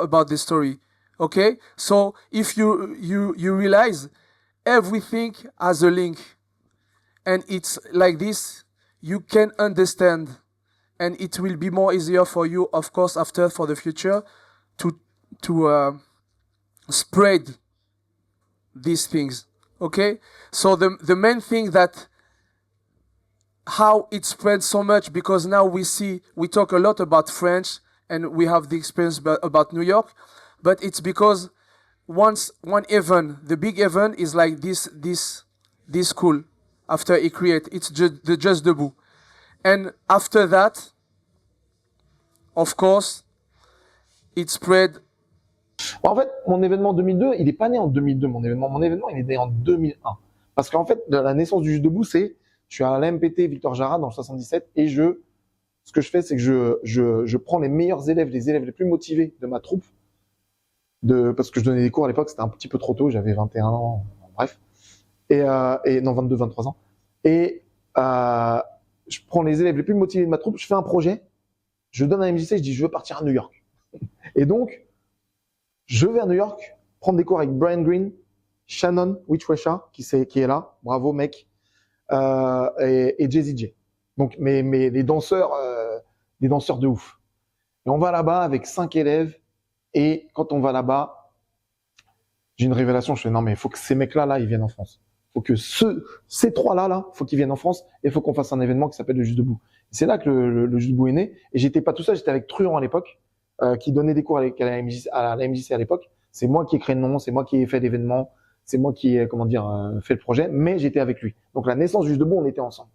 about the story. Okay? So if you realize everything has a link and it's like this, you can understand. And it will be more easier for you, of course, after for the future, to spread these things. Okay, so the main thing that how it spreads so much, because now we talk a lot about French and we have the experience about New York, but it's because one event, the big event is like this school. After it create, it's the Just Debout. And after that, of course, it spread. Bon, en fait, mon événement 2002, il n'est pas né en 2002, mon événement. Mon événement, il est né en 2001. Parce qu'en fait, la naissance du Juste Debout, c'est, je suis à l'MPT Victor Jara dans le 77, et ce que je fais, c'est que je prends les meilleurs élèves, les élèves les plus motivés de ma troupe, parce que je donnais des cours à l'époque, c'était un petit peu trop tôt, j'avais 21 ans, bref. Et non, 22, 23 ans. Et je prends les élèves les plus motivés de ma troupe, je fais un projet, je donne à la MJC, je dis je veux partir à New York. Et donc, je vais à New York, prendre des cours avec Brian Green, Shannon, Witchwesha, qui est là, bravo mec, et JZJ. Donc, mais les danseurs de ouf. Et on va là-bas avec 5 élèves, et quand on va là-bas, j'ai une révélation, je fais non mais il faut que ces mecs-là, ils viennent en France. Faut que ces trois-là, faut qu'ils viennent en France et il faut qu'on fasse un événement qui s'appelle le Juste Debout. C'est là que le Juste Debout est né. Et j'étais pas tout seul, j'étais avec Truand à l'époque, qui donnait des cours à la MJC à l'époque. C'est moi qui ai créé le nom, c'est moi qui ai fait l'événement, c'est moi qui ai, fait le projet, mais j'étais avec lui. Donc la naissance du Juste Debout, on était ensemble.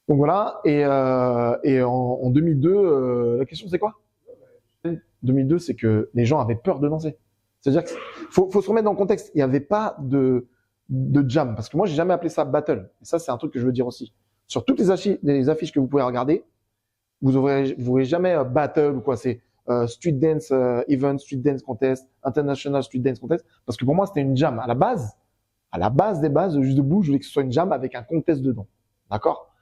Donc voilà, et en 2002, la question c'est quoi? 2002, c'est que les gens avaient peur de danser. C'est-à-dire qu'il faut se remettre dans le contexte. Il n'y avait pas de jam, parce que moi j'ai jamais appelé ça battle. Et ça c'est un truc que je veux dire aussi. sur toutes les affiches que vous pouvez regarder, vous verrez jamais battle ou quoi. C'est street dance event, street dance contest, international street dance contest. Parce que pour moi, c'était une jam. À la base des bases, juste debout, je voulais que ce soit une jam avec un contest dedans. D'accord?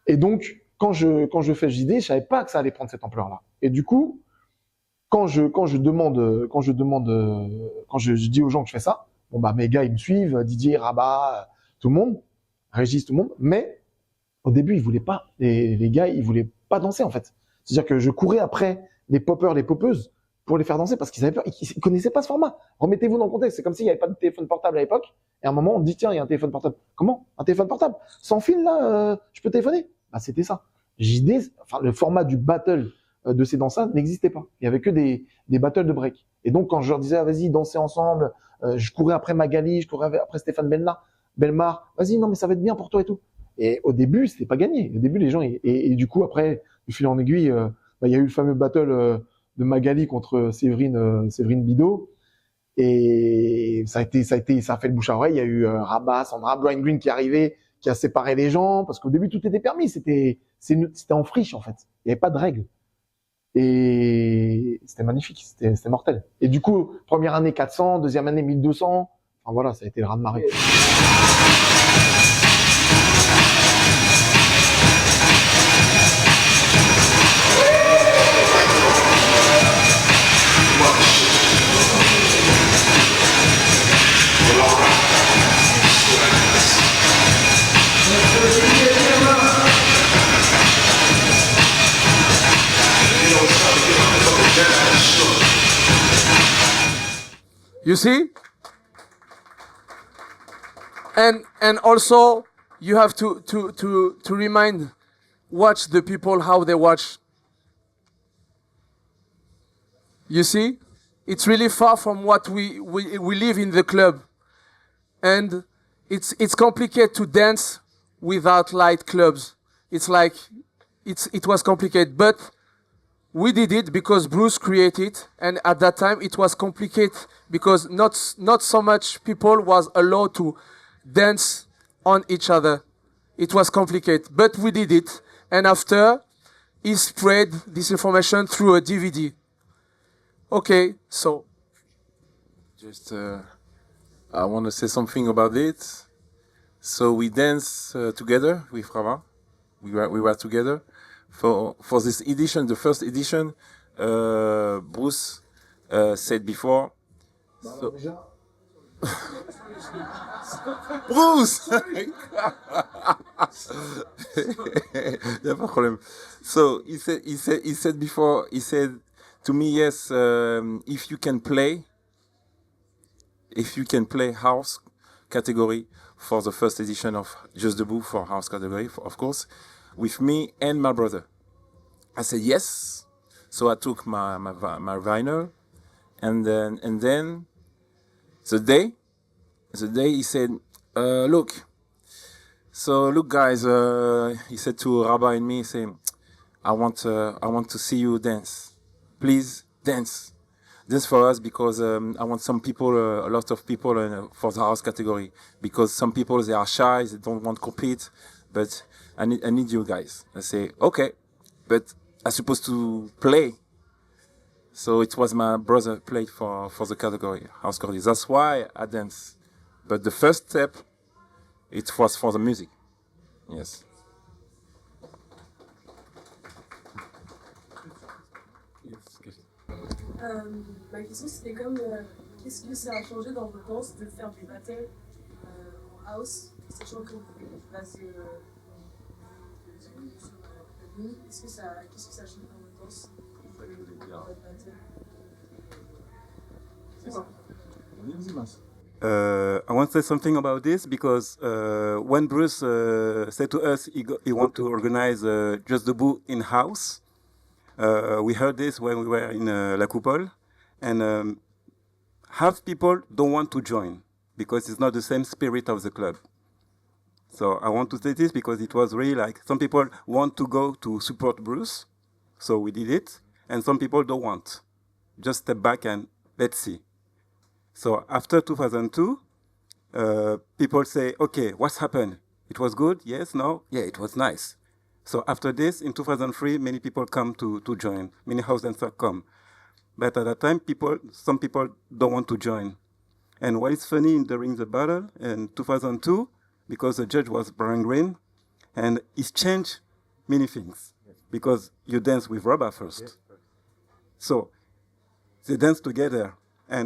Et donc, quand je fais JD, je savais pas que ça allait prendre cette ampleur-là. Et du coup, quand je dis aux gens que je fais ça, bon bah mes gars ils me suivent, Didier, Rabah, tout le monde, Régis, tout le monde. Mais au début, ils voulaient pas. Les gars, ils voulaient pas danser en fait. C'est-à-dire que je courais après les poppers, les poppeuses pour les faire danser parce qu'ils avaient peur, ils connaissaient pas ce format. Remettez-vous dans le contexte. C'est comme s'il n'y avait pas de téléphone portable à l'époque. Et à un moment, on dit tiens, il y a un téléphone portable. Comment? Un téléphone portable? Sans fil là, je peux téléphoner? Bah c'était ça. JD, enfin le format du battle de ces danseurs n'existait pas. Il y avait que des battles de break. Et donc quand je leur disais ah, vas-y dansez ensemble, je courais après Magali, je courais après Stéphane Belmar, vas-y non mais ça va être bien pour toi et tout. Et au début c'était pas gagné. Au début les gens et du coup après du fil en aiguille, il y a eu le fameux battle de Magali contre Séverine Bidot. Et ça a fait le bouche à oreille. Il y a eu Rabah, Sandra, Brian Green qui est arrivé, qui a séparé les gens parce qu'au début tout était permis. C'était en friche en fait. Il n'y avait pas de règles. Et c'était magnifique, c'était mortel. Et du coup, première année 400, deuxième année 1200. Enfin voilà, ça a été le raz-de-marée. You see? And also you have to watch the people how they watch. You see? It's really far from what we live in the club. And it's complicated to dance without light clubs. It's like it was complicated, but we did it because Bruce created it, and at that time it was complicated because not so much people was allowed to dance on each other. It was complicated, but we did it, and after he spread this information through a DVD. Okay, so just I want to say something about it. So we danced together with Rabah. We were together. For this edition, the first edition, Bruce said before. So Bruce! Y a pas de problème. So he said before, he said to me, yes, if you can play house category for the first edition of Just Debout for house category, of course, with me and my brother. I said yes. So I took my vinyl, and then the day he said, look guys, he said to Rabah and me, saying, I want to see you dance. Please dance for us because I want some people, a lot of people for the house category, because some people they are shy, they don't want to compete, but I need you guys. I say, okay, but I'm supposed to play. So it was my brother played for the category, house category. That's why I dance. But the first step, it was for the music. Yes. Ma question c'était comme qu'est-ce que ça a changé dans vos danses de faire des battles en house, sachant que vous basez qu'est-ce que ça a changé dans vos danses I want to say something about this because when Bruce said to us he want to organize Just Debout in house, we heard this when we were in La Coupole, and half people don't want to join because it's not the same spirit of the club. So I want to say this because it was really like some people want to go to support Bruce, so we did it, and some people don't want. Just step back and let's see. So after 2002, people say, okay, what's happened? It was good? Yes? No? Yeah, it was nice. So after this, in 2003, many people come to join. Many house dancers come. But at that time, some people don't want to join. And what is funny during the battle in 2002, because the judge was Brian Green, and he's changed many things. Because you dance with RABAH first. So they dance together He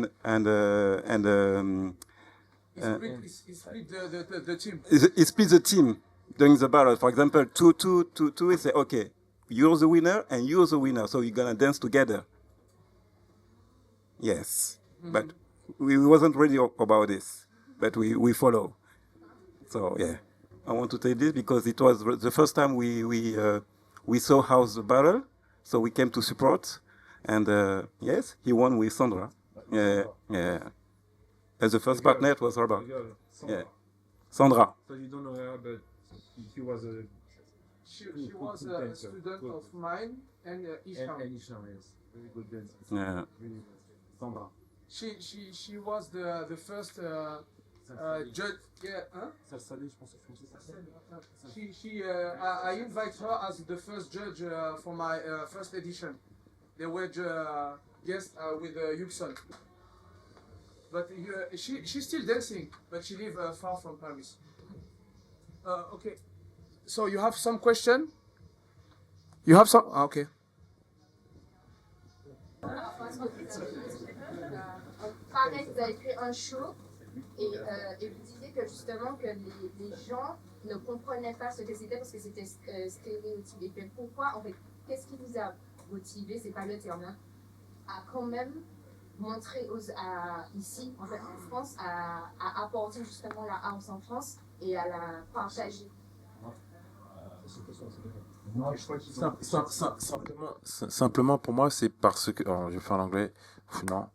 split the team. He split the team during the battle. For example, two, he say, okay, you're the winner and you're the winner, so you're gonna dance together. Yes, but we wasn't ready about this, but we follow. So yeah, I want to tell this because it was the first time we saw House the battle, so we came to support, and yes, he won with Sandra. Yeah. As the first partner was RABAH. Yeah. Sandra. So you don't know her, but she was a... She was a student of mine and Isham. And Isham, yes. Very good dancer. Yeah. Really good. Sandra. She was the first judge. Yeah, huh? I invite her as the first judge for my first edition. They were guests with YUGSON. But she's still dancing, but she lives far from Paris. Okay. So you have some question? You have some? Ah, okay. Pareil, vous avez fait un show et vous disiez que justement que les gens ne comprenaient pas ce que c'était parce que c'était stéréotypé. Et pourquoi, en fait, qu'est-ce qui vous a motivé, c'est pas le terme, hein, à quand même montrer ici, en fait, en France, à apporter justement la house en France et à la partager? Simplement pour moi, c'est parce que... je vais faire l'anglais. Non.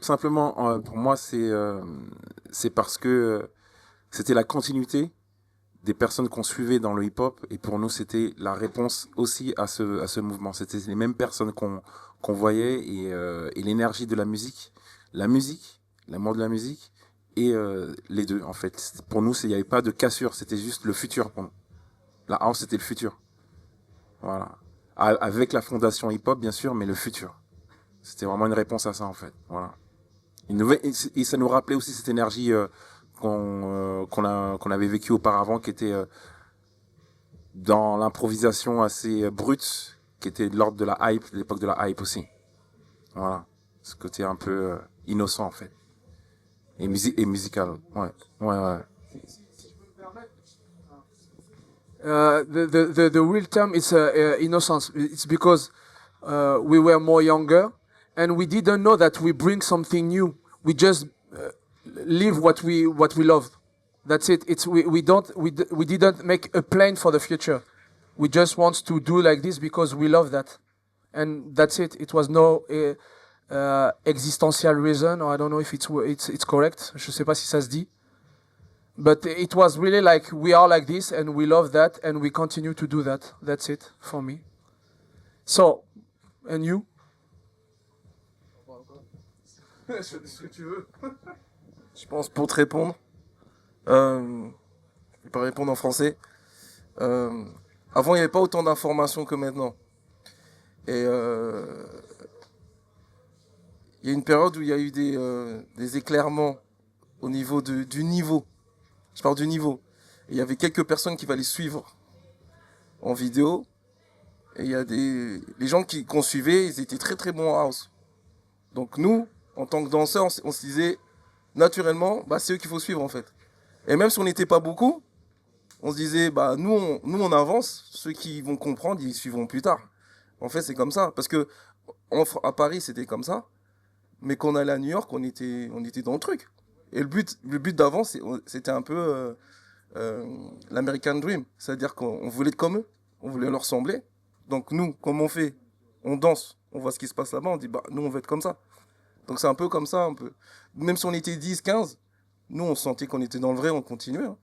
Simplement, pour moi, c'est parce que c'était la continuité des personnes qu'on suivait dans le hip-hop. Et pour nous, c'était la réponse aussi à ce mouvement. C'était les mêmes personnes qu'on voyait et l'énergie de la musique, l'amour de la musique et les deux, en fait. Pour nous, il n'y avait pas de cassure. C'était juste le futur pour nous. La house, c'était le futur. Voilà. Avec la fondation hip-hop, bien sûr, mais le futur. C'était vraiment une réponse à ça, en fait. Voilà. Et ça nous rappelait aussi cette énergie qu'on avait vécue auparavant, qui était dans l'improvisation assez brute, qui était de l'ordre de la hype, de l'époque de la hype aussi. Voilà. Ce côté un peu innocent, en fait. Et musical. Ouais. The real term is innocence. It's because we were more younger and we didn't know that we bring something new. We just live what we love. That's it. We didn't make a plan for the future. We just want to do like this because we love that, and that's it. It was no existential reason, or I don't know if it's correct. Je sais pas si ça se dit. But it was really like, we are like this and we love that and we continue to do that. That's it for me. So, and you? Je pense pour te répondre, je vais pas répondre en français. Avant, il n'y avait pas autant d'informations que maintenant. Et il y a une période où il y a eu des éclairements au niveau du niveau. Je parle du niveau. Et il y avait quelques personnes qui allaient suivre en vidéo. Et il y a les gens qu'on suivait, ils étaient très très bons en house. Donc nous, en tant que danseurs, on se disait naturellement, c'est eux qu'il faut suivre en fait. Et même si on n'était pas beaucoup, on se disait, nous on avance, ceux qui vont comprendre, ils suivront plus tard. En fait, c'est comme ça. Parce que à Paris, c'était comme ça. Mais quand on allait à New York, on était dans le truc. Et le but d'avant, c'était un peu l'American Dream. C'est-à-dire qu'on voulait être comme eux, on voulait leur ressembler. Donc nous, comme on fait, on danse, on voit ce qui se passe là-bas, on dit, nous, on veut être comme ça. Donc c'est un peu comme ça, un peu. Même si on était 10, 15, nous, on sentait qu'on était dans le vrai, on continuait. Hein.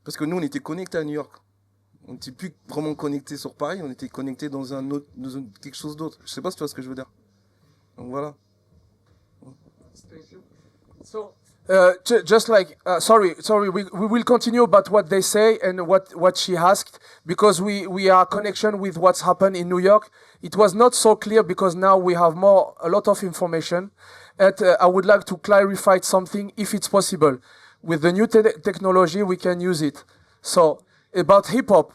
Parce que nous, on était connectés à New York. On n'était plus vraiment connectés sur Paris, on était connectés dans quelque chose d'autre. Je sais pas si tu vois ce que je veux dire. Donc voilà. So, just like, sorry, we will continue about what they say and what she asked, because we are connection with what's happened in New York. It was not so clear because now we have a lot of information. And I would like to clarify something, if it's possible. With the new technology, we can use it. So, about hip-hop,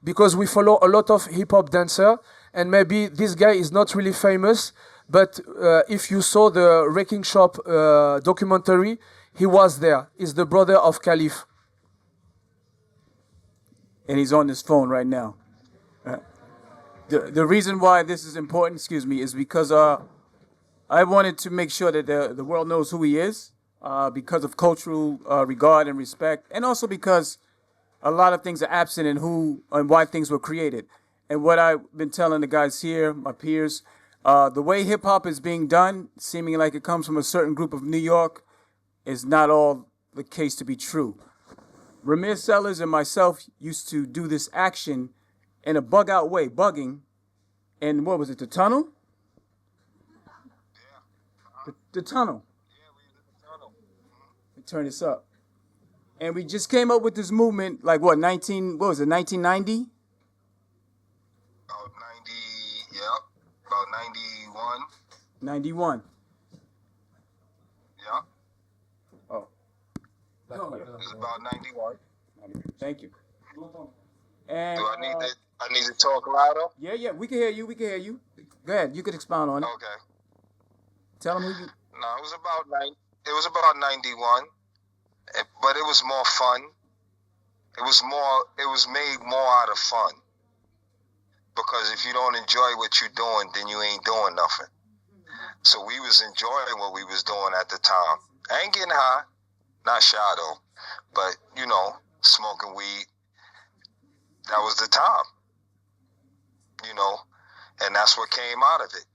because we follow a lot of hip-hop dancer, and maybe this guy is not really famous, but if you saw the Wrecking Shop documentary, he was there. He's the brother of Khalif. And he's on his phone right now. The reason why this is important, excuse me, is because I wanted to make sure that the world knows who he is, because of cultural regard and respect, and also because a lot of things are absent in who and why things were created. And what I've been telling the guys here, my peers, the way hip-hop is being done, seeming like it comes from a certain group of New York, is not all the case to be true. Ramir Sellers and myself used to do this action in a bug-out way, bugging, and what was it, the tunnel? The tunnel. Let me turn this up. And we just came up with this movement, like what, 1990? About 90, yeah, about 91. 91. Yeah. Oh. It was about 91. Thank you. And, do I need to talk louder? Yeah, we can hear you, Go ahead, you could expound on it. Okay. Tell them who you... No, it was about 91, but it was more fun. It was made more out of fun. Because if you don't enjoy what you're doing, then you ain't doing nothing. So we was enjoying what we was doing at the time. I ain't getting high, not shy though, but you know, smoking weed, that was the time, you know, and that's what came out of it.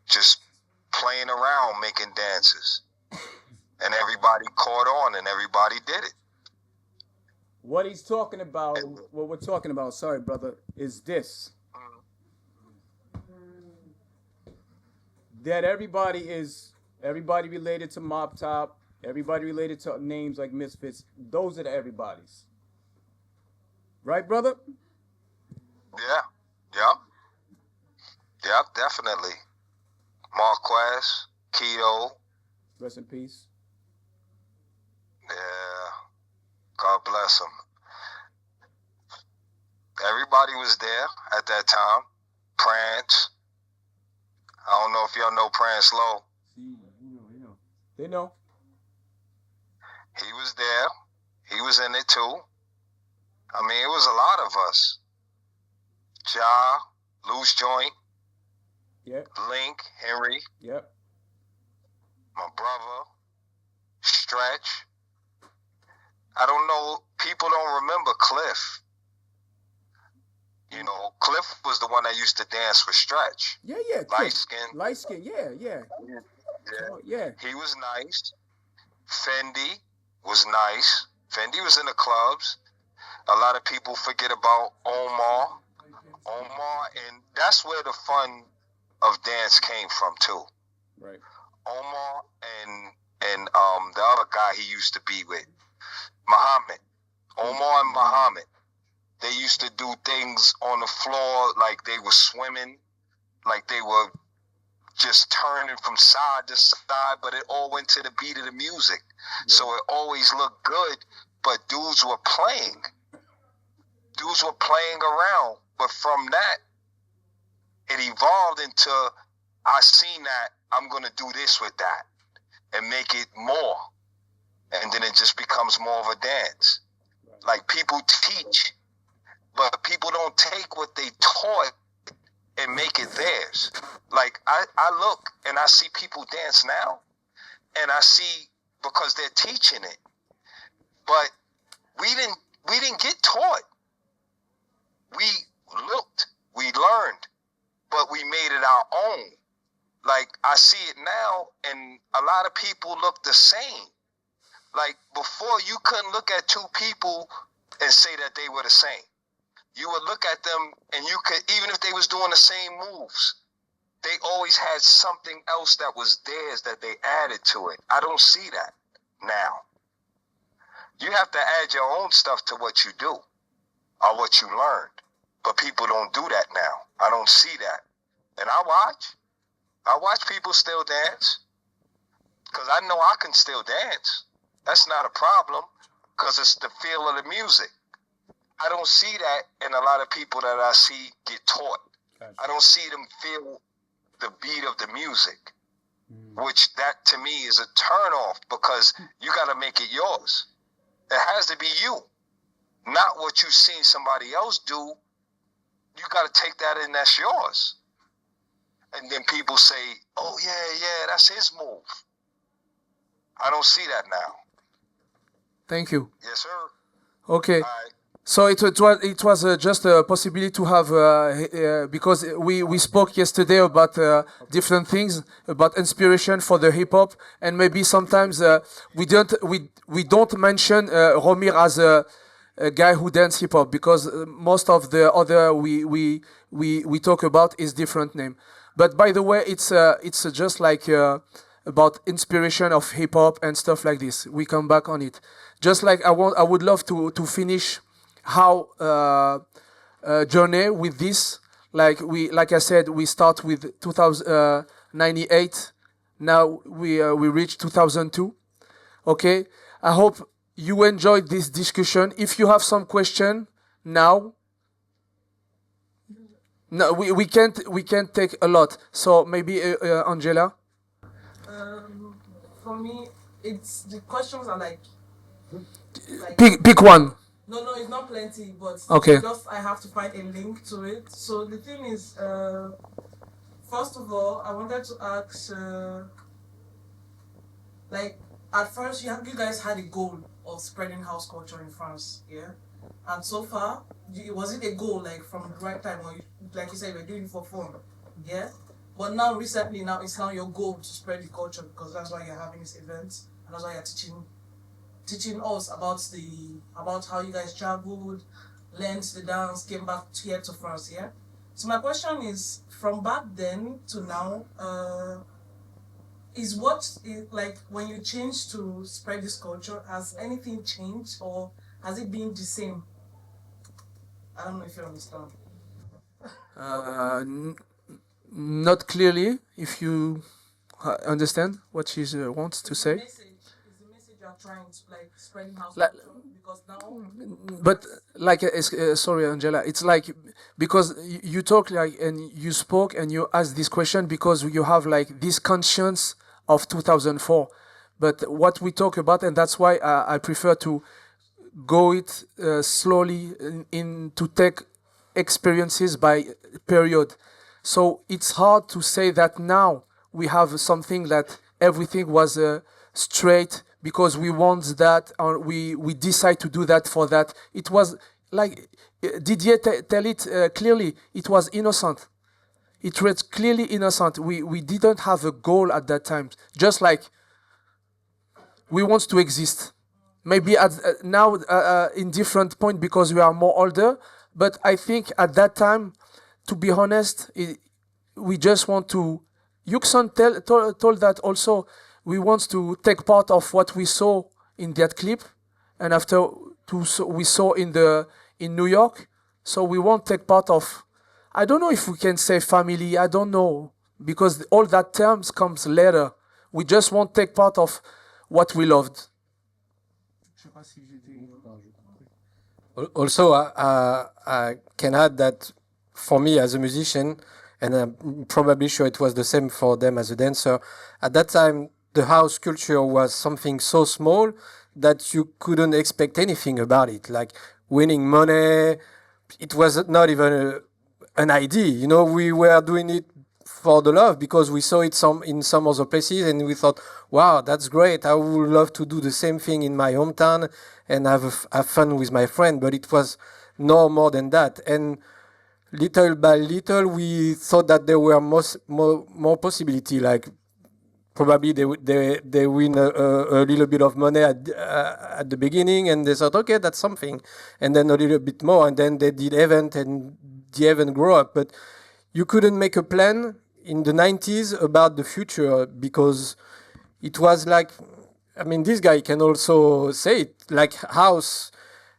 Just playing around, making dances, and everybody caught on and everybody did it. What he's talking about, what we're talking about, sorry brother, is this. That everybody related to Mop Top, everybody related to names like Misfits, those are the everybody's. Right, brother? Yeah, definitely. Marquez, Keto. Rest in peace. Yeah, God bless him. Everybody was there at that time. Prance. I don't know if y'all know Prance Lowe. They know. He was there. He was in it too. I mean, it was a lot of us. Ja, Loose Joint. Yep. Link, Henry. Yep. My brother. Stretch. I don't know. People don't remember Cliff. You know, Cliff was the one that used to dance with Stretch. Yeah. Light skin. Yeah. Yeah. He was nice. Fendi was nice. Fendi was in the clubs. A lot of people forget about Omar, and that's where the fun of dance came from too. Right. Omar and the other guy he used to be with, Muhammad. Omar and Muhammad. They used to do things on the floor like they were swimming, like they were just turning from side to side, but it all went to the beat of the music. Yeah. So it always looked good, but dudes were playing. Dudes were playing around. But from that, it evolved into, I seen that, I'm going to do this with that and make it more. And then it just becomes more of a dance. Like people teach, but people don't take what they taught and make it theirs. Like I look and I see people dance now, and I see because they're teaching it. But we didn't get taught. We looked, we learned, but we made it our own. Like I see it now, and a lot of people look the same. Like before, you couldn't look at two people and say that they were the same. You would look at them and you could, even if they was doing the same moves, they always had something else that was theirs that they added to it. I don't see that now. You have to add your own stuff to what you do or what you learned. But people don't do that now. I don't see that. And I watch people still dance because I know I can still dance. That's not a problem because it's the feel of the music. I don't see that in a lot of people that I see get taught. I don't see them feel the beat of the music, which that to me is a turn off because you got to make it yours. It has to be you, not what you've seen somebody else do. You got to take that and that's yours. And then people say, oh yeah, that's his move. I don't see that now. Thank you. Yes, sir. Okay. So it was just a possibility to have because we spoke yesterday about different things about inspiration for the hip hop, and maybe sometimes we don't mention Romir as a guy who dance hip hop because most of the other we talk about is different name. But by the way, it's just like about inspiration of hip hop and stuff like this. We come back on it. Just like I would love to finish how journey with this. Like I said, we start with 1998. Now we reach 2002. Okay. I hope you enjoyed this discussion. If you have some question now, no, we can't take a lot. So maybe Angela. For me, it's the questions are like pick one. No, it's not plenty, but okay. Just I have to find a link to it. So the thing is, first of all, I wanted to ask, like at first you guys had a goal of spreading house culture in France, yeah? And so far, was it a goal like from the right time, or like you said, you were doing it for fun, yeah? But now recently, it's now your goal to spread the culture because that's why you're having this event and that's why you're teaching us about how you guys traveled, learned the dance, came back here to France, yeah? So my question is, from back then to now, like when you changed to spread this culture, has anything changed or has it been the same? I don't know if you understand. Not clearly, if you understand what she wants to say. Trying to like spreading house culture because now. But like, sorry, Angela, it's like because you talk like and you spoke and you asked this question because you have like this conscience of 2004. But what we talk about, and that's why I prefer to go it slowly in to take experiences by period. So it's hard to say that now we have something that everything was straight because we want that or we decide to do that for that. It was like Didier tell it clearly. It was innocent. It was clearly innocent. We didn't have a goal at that time. Just like we want to exist. Maybe now in different point because we are more older. But I think at that time, to be honest, we just want to. YUGSON told that also. We want to take part of what we saw in that clip, and after we saw in New York. So we won't take part of. I don't know if we can say family. I don't know because all that terms comes later. We just won't take part of what we loved. Also, I can add that for me as a musician, and I'm probably sure it was the same for them as a dancer, at that time, the house culture was something so small that you couldn't expect anything about it. Like winning money, it was not even an idea. You know, we were doing it for the love because we saw it in some other places and we thought, wow, that's great. I would love to do the same thing in my hometown and have fun with my friend. But it was no more than that. And little by little, we thought that there were more possibility, like probably they win a little bit of money at the beginning, and they thought, okay, that's something, and then a little bit more, and then they did event, and the event grew up. But you couldn't make a plan. in the 90s about the future, because it was like, I mean, this guy can also say it, like house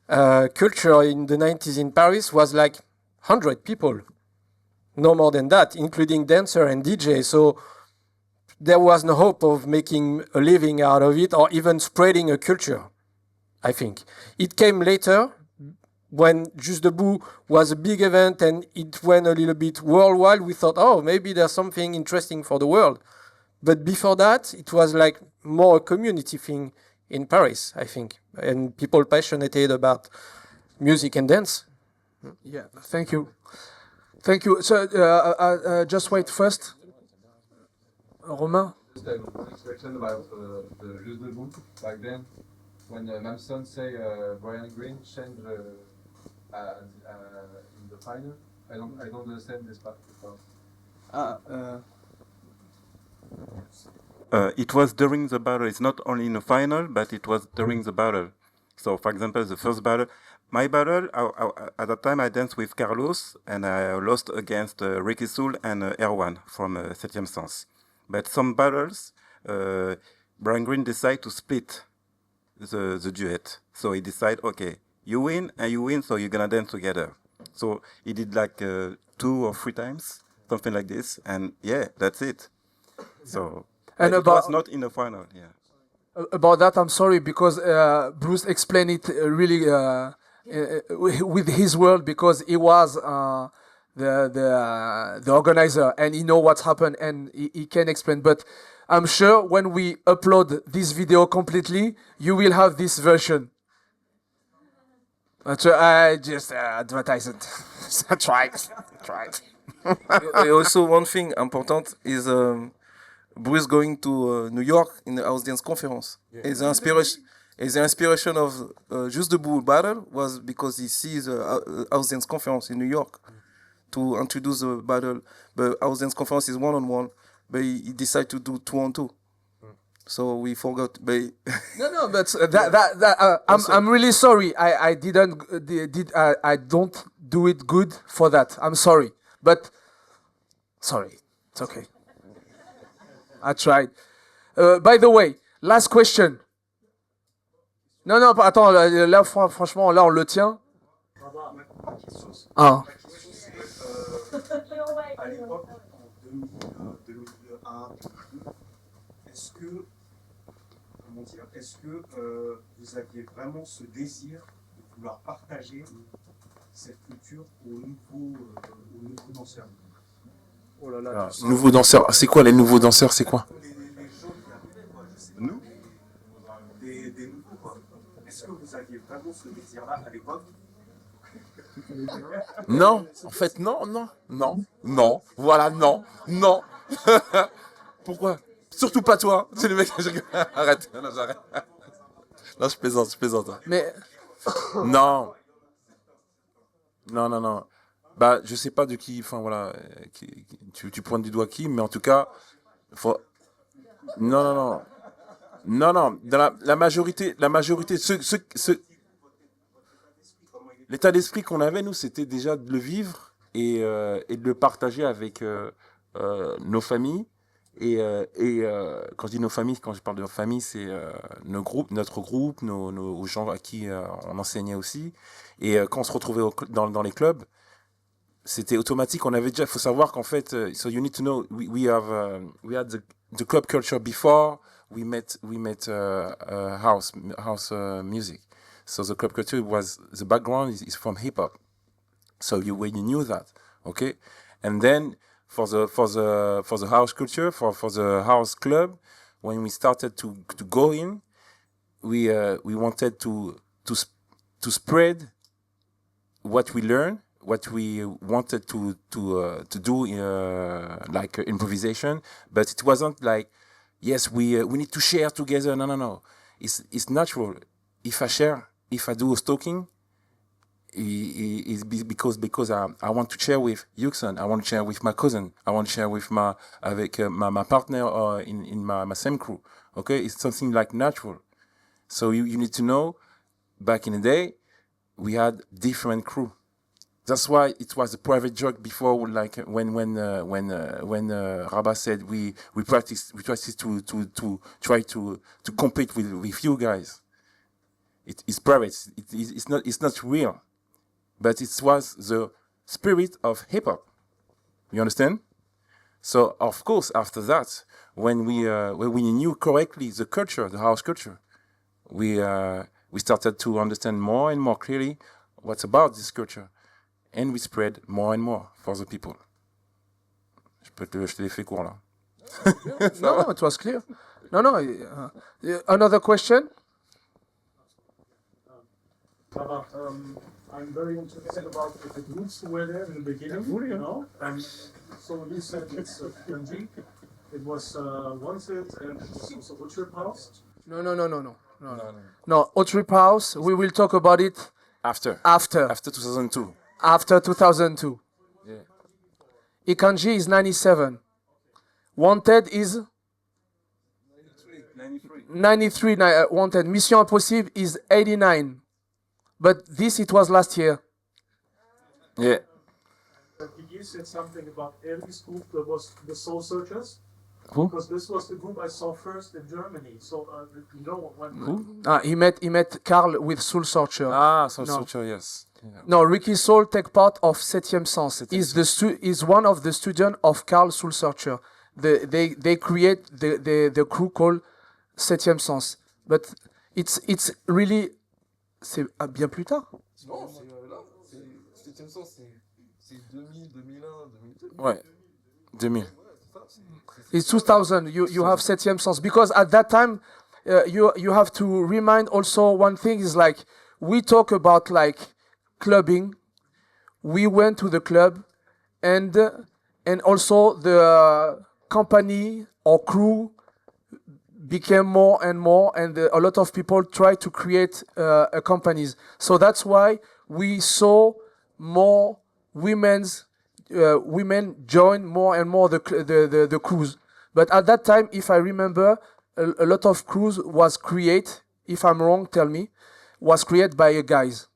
culture in the 90s in Paris was like 100 people, no more than that, including dancer and DJ. So there was no hope of making a living out of it or even spreading a culture, I think. It came later when Juste Debout was a big event and it went a little bit worldwide. We thought, oh, maybe there's something interesting for the world. But before that, it was like more a community thing in Paris, I think, and people passionate about music and dance. Yeah, thank you. Thank you. So, just wait first. Romain? Just a quick question about the Juste Debout back then, when MAMSON say Brian Green changed in the final. I don't understand this part. It was during the battle. It's not only in the final, but it was during the battle. So, for example, the first battle, my battle, at that time I danced with Carlos, and I lost against Ricky Soul and Erwan from Septième Sens. But some battles, Brian Green decided to split the duet. So he decided, okay, you win and you win, so you're gonna dance together. So he did like 2 or 3 times, something like this, and yeah, that's it. So and it about, was not in the final, yeah. About that, I'm sorry, because Bruce explained it really with his word, because he was the organizer and he know what's happened and he can explain. But I'm sure when we upload this video completely, you will have this version. I just advertise it. Try it. Also, one thing important is Bruce going to New York in the House Dance Conference. Yeah. The inspiration of Juste Debout battle was because he sees the House Dance Conference in New York to introduce the battle. But House Dance Conference is 1-on-1, but he decided to do 2-on-2. So we forgot. But no, but I'm really sorry. I don't do it good for that. I'm sorry, but sorry, it's okay. I tried. By the way, last question. Non, attends, là, franchement, là, on le tient. Ah. À l'époque, en 2001, est-ce que vous aviez vraiment ce désir de vouloir partager cette culture aux nouveaux danseurs? Oh là là, nouveaux danseurs, c'est quoi les nouveaux danseurs? C'est quoi? Les gens qui arrivaient, quoi, je sais pas. Nous des nouveaux, quoi. Est-ce que vous aviez vraiment ce désir-là à l'époque? Non, en fait, non. Voilà, non. Pourquoi? Surtout pas toi. C'est le mec. Arrête. Non, j'arrête. Non, je plaisante. Mais non. Bah, je sais pas de qui. Enfin voilà, tu pointes du doigt qui, mais en tout cas, faut. Non. Dans la majorité, l'état d'esprit qu'on avait, nous, c'était déjà de le vivre et de le partager avec nos familles. Et quand je dis nos familles, quand je parle de nos familles, c'est notre groupe, nos gens à qui on enseignait aussi. Et quand on se retrouvait dans les clubs, c'était automatique. On avait déjà, il faut savoir qu'en fait, so you need to know, we had the club culture before we met house music. So the club culture the background is from hip hop. So you knew that, okay? And then for the house culture, for the house club, when we started to go in, we wanted to spread what we learned, what we wanted to do, like improvisation, but it wasn't like, yes, we need to share together. No. It's natural. If I share, if I do a stalking, it's because I want to share with YUGSON, I want to share with my cousin, I want to share with my partner in my same crew. Okay, it's something like natural. So you need to know, back in the day, we had different crew. That's why it was a private joke before, like when RABAH said we practice to try to compete with you guys. It's private. It's not real, but it was the spirit of hip hop. You understand? So of course after that, when we knew correctly the culture, the house culture, we started to understand more and more clearly what's about this culture. And we spread more and more for the people. Je te l'ai fait court là. No, it was clear. No. Another question? I'm very interested about the groups who were there in the beginning, you know. And so you said it's PREMICES. It was Wanted and it was also Ultra House. No. No, Outrip House, we will talk about it after 2002. After 2002. Yeah. YKANJI is 97. Wanted is 93. Wanted. Mission Impossible is 89. But this, it was last year. Yeah. You said something about Elvis group that was the Soul Searchers. Who? Because this was the group I saw first in Germany. So you know when. Who? He met Carl with Soul Searcher. Soul Searcher, yes. Yeah. No, Ricky Soul take part of Septième Sens. Is one of the students of Carl Soul Searcher. They create the crew called Septième Sens. But it's really c'est bien plus tard. Non, c'est là. Septième Sens, c'est 2000, 2001, 2002. Ouais, 2000. It's 2000. You have Septième Sens because at that time you have to remind also one thing is like we talk about like clubbing. We went to the club and also the company or crew became more and more, and a lot of people try to create companies. So that's why we saw more women join more and more the crews. But at that time, if I remember, a lot of crews was created. If I'm wrong, tell me. Was created by guys.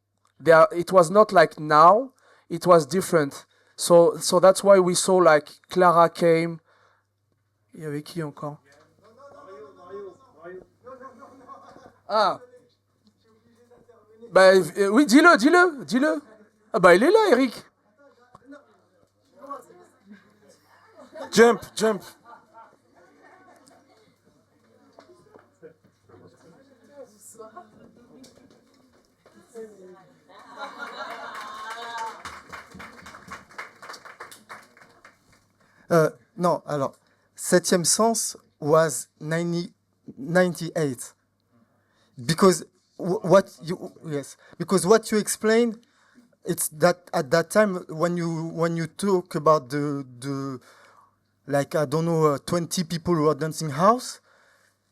It was not like now. It was different. So that's why we saw like Clara came. Il y avait qui encore? Ah. Bah oui, dis-le. Ah bah il est là, Eric. Jump. Non, alors, Septième Sens was 98. Because what you explained, it's that at that time when you talk about the like I don't know 20 people who are dancing house,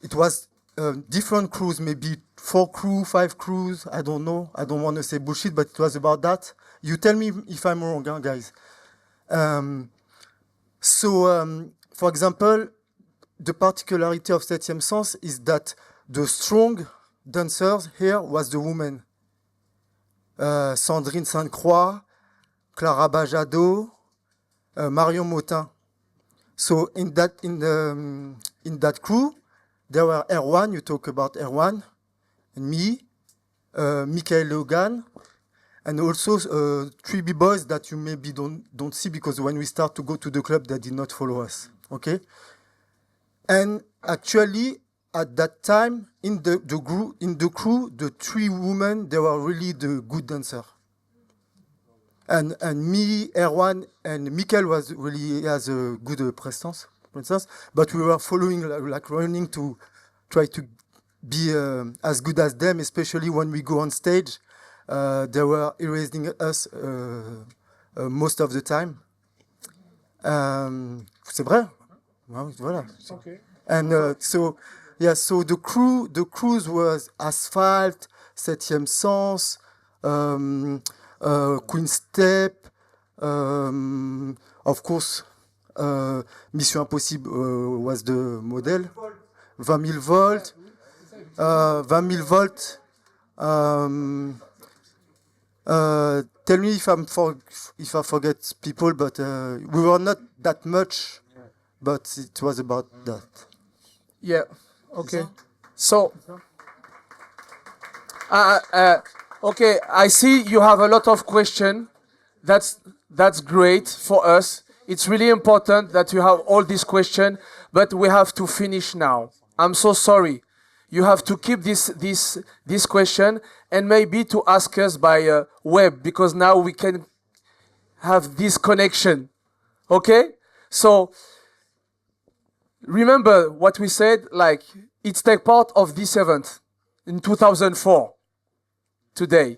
it was different crews, maybe 4 crews, 5 crews, I don't know. I don't want to say bullshit, but it was about that. You tell me if I'm wrong, huh, guys. For example, the particularity of Septième Sens is that the strong dancers here was the women. Sandrine Sainte-Croix, Clara Bajado, Marion Motin. So in that crew, there were Erwan, you talk about Erwan, and me, Michael Logan, and also 3 B-boys that you maybe don't see because when we start to go to the club, they did not follow us. Okay? And actually, at that time, in the crew, the 3 women, they were really the good dancer. And me, Erwan, and Michael has a good presence, but we were following, like running to try to be as good as them, especially when we go on stage. They were erasing us most of the time. C'est vrai. Voilà. Okay. And so the cruise was Asphalt, Septième Sens, Queen Step, of course, Mission Impossible was the model, 20 000 volts, 20 000 volts, tell me if if I forget people, but we were not that much, but it was about that. Yeah. Okay. So. Okay, I see you have a lot of questions. That's great for us. It's really important that you have all these questions, but we have to finish now. I'm so sorry. You have to keep this question and maybe to ask us by web, because now we can have this connection. Okay? So remember what we said, like it's take part of this event in 2004 today.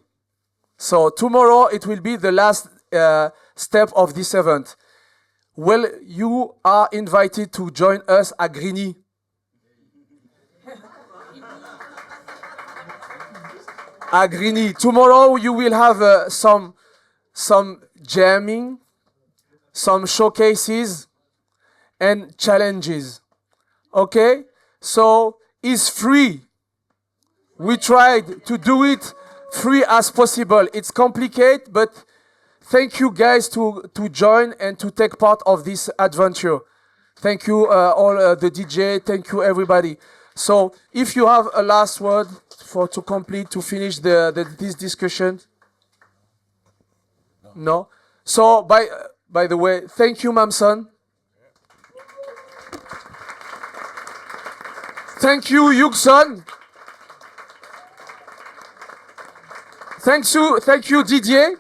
So tomorrow it will be the last step of this event. Well, you are invited to join us at Grigny. At Grigny. Tomorrow you will have some jamming, some showcases and challenges. Okay? So it's free. We tried to do it free as possible. It's complicated, but thank you guys to join and to take part of this adventure. Thank you all the DJ. Thank you everybody. So if you have a last word to finish this discussion. No. So by the way, thank you, MAMSON. Thank you, YUGSON. Thank you, Didier.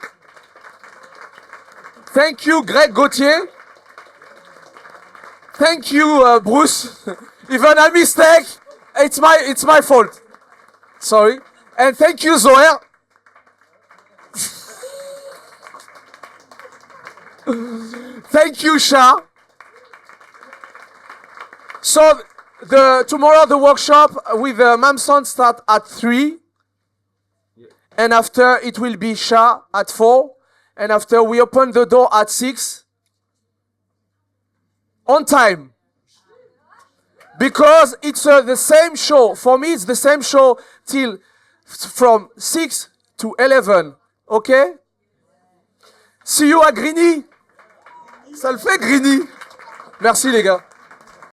Thank you, Greg Gauthier. Thank you, Bruce. Even a mistake, it's my fault. Sorry. And thank you, Zoé. Thank you, Sha. So tomorrow the workshop with MAMSON start at 3. And after it will be Sha at 4. And after we open the door at 6. On time. Because it's the same show. For me, it's the same show from 6 to 11. Okay? See you à Grigny. Ça le fait, Grigny. Merci, les gars.